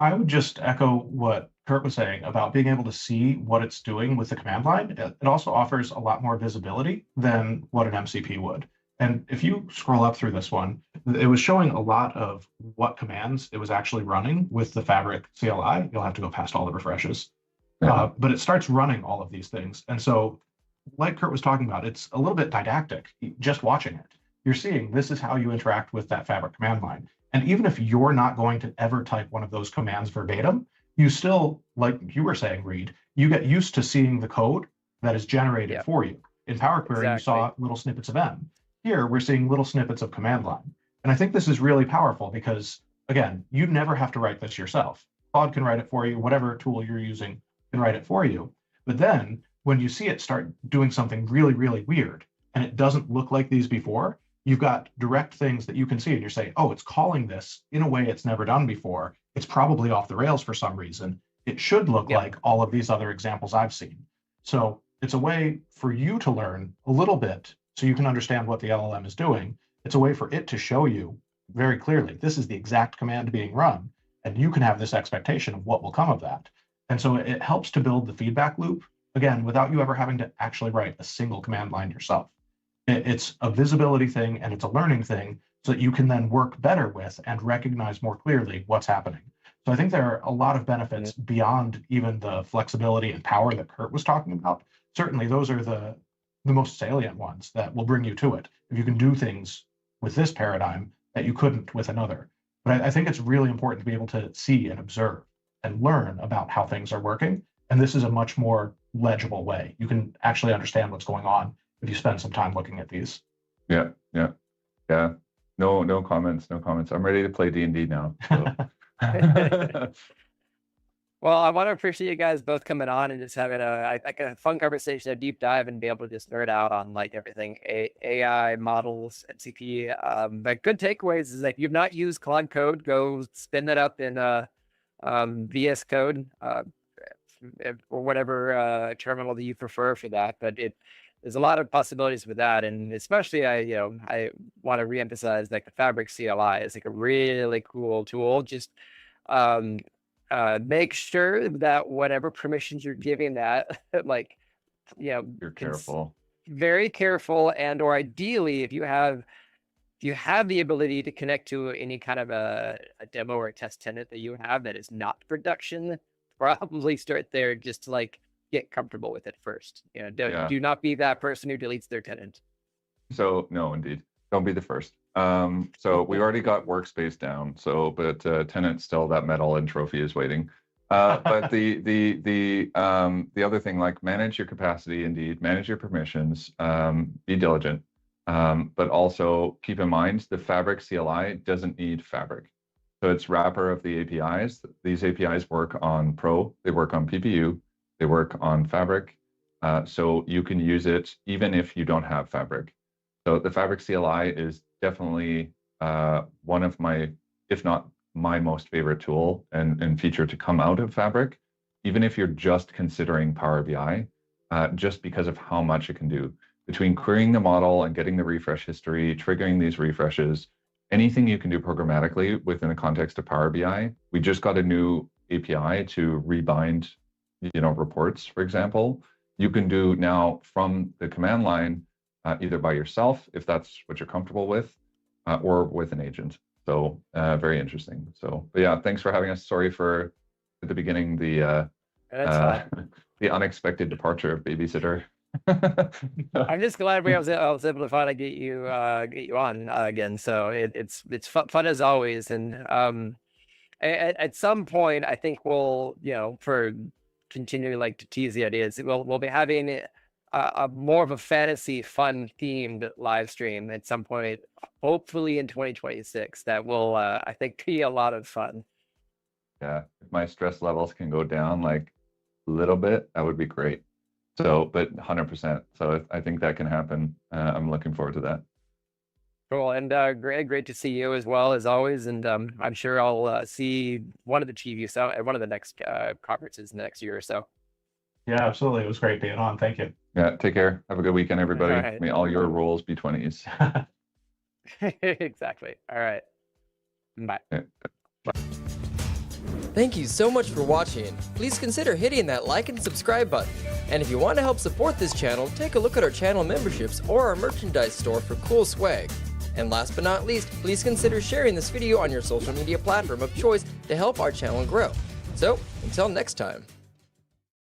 I would just echo what Kurt was saying about being able to see what it's doing with the command line. It also offers a lot more visibility than what an MCP would. And if you scroll up through this one, it was showing a lot of what commands it was actually running with the Fabric CLI. You'll have to go past all the refreshes. But it starts running all of these things. And so, like Kurt was talking about, it's a little bit didactic just watching it. You're seeing this is how you interact with that Fabric command line. And even if you're not going to ever type one of those commands verbatim, you still, like you were saying, Reed, you get used to seeing the code that is generated for you. In Power Query, you saw little snippets of M. Here, we're seeing little snippets of command line. And I think this is really powerful because, again, you never have to write this yourself. Claude can write it for you. Whatever tool you're using can write it for you. But then when you see it start doing something really, really weird, and it doesn't look like these before, you've got direct things that you can see and you're saying, oh, it's calling this in a way it's never done before. It's probably off the rails for some reason. It should look like all of these other examples I've seen. So it's a way for you to learn a little bit so you can understand what the LLM is doing. It's a way for it to show you very clearly, this is the exact command being run, and you can have this expectation of what will come of that. And so it helps to build the feedback loop, again, without you ever having to actually write a single command line yourself. It's a visibility thing and it's a learning thing so that you can then work better with and recognize more clearly what's happening. So I think there are a lot of benefits beyond even the flexibility and power that Kurt was talking about. Certainly those are the most salient ones that will bring you to it. If you can do things with this paradigm that you couldn't with another. But I think it's really important to be able to see and observe and learn about how things are working. And this is a much more legible way. You can actually understand what's going on if you spend some time looking at these. Yeah. No comments. I'm ready to play D&D now. So. Well, I want to appreciate you guys both coming on and just having a fun conversation, a deep dive, and be able to just nerd out on like everything AI models, MCP. But good takeaways is that if you've not used Claude Code, go spin that up in VS Code or whatever terminal that you prefer for that. But there's a lot of possibilities with that, and especially I want to reemphasize like the Fabric CLI is like a really cool tool. Just make sure that whatever permissions you're giving that, like, you're careful, very careful, and or ideally, if you have the ability to connect to any kind of a demo or a test tenant that you have that is not production, probably start there just to like get comfortable with it first. Do not be that person who deletes their tenant. So no, indeed, don't be the first. So we already got workspace down. So, but tenant still, that medal and trophy is waiting. But the other thing, like manage your capacity, indeed, manage your permissions, be diligent, but also keep in mind the Fabric CLI doesn't need Fabric. So it's wrapper of the APIs. These APIs work on Pro, they work on PPU, they work on Fabric. So you can use it even if you don't have Fabric. So the Fabric CLI is definitely one of my, if not my most favorite tool and feature to come out of Fabric, even if you're just considering Power BI, just because of how much it can do. Between querying the model and getting the refresh history, triggering these refreshes, anything you can do programmatically within the context of Power BI. We just got a new API to rebind, reports, for example. You can do now from the command line, either by yourself, if that's what you're comfortable with, or with an agent. So very interesting. So, but yeah, thanks for having us. Sorry for at the beginning the unexpected departure of babysitter. I'm just glad I was able to finally get you on again. So it's fun as always. And at some point, I think we'll for continuing like to tease the ideas, we'll be having a more of a fantasy fun themed live stream at some point, hopefully in 2026. That will I think be a lot of fun. Yeah, if my stress levels can go down like a little bit, that would be great. So, but 100%. So I think that can happen. I'm looking forward to that. Cool. And great to see you as well as always. And I'm sure I'll see one of the TVs at one of the next conferences next year or so. Yeah, absolutely. It was great being on. Thank you. Yeah, take care. Have a good weekend, everybody. All right. May all your roles be 20s. Exactly. All right. Bye. Yeah. Thank you so much for watching. Please consider hitting that like and subscribe button. And if you want to help support this channel, take a look at our channel memberships or our merchandise store for cool swag. And last but not least, please consider sharing this video on your social media platform of choice to help our channel grow. So, until next time.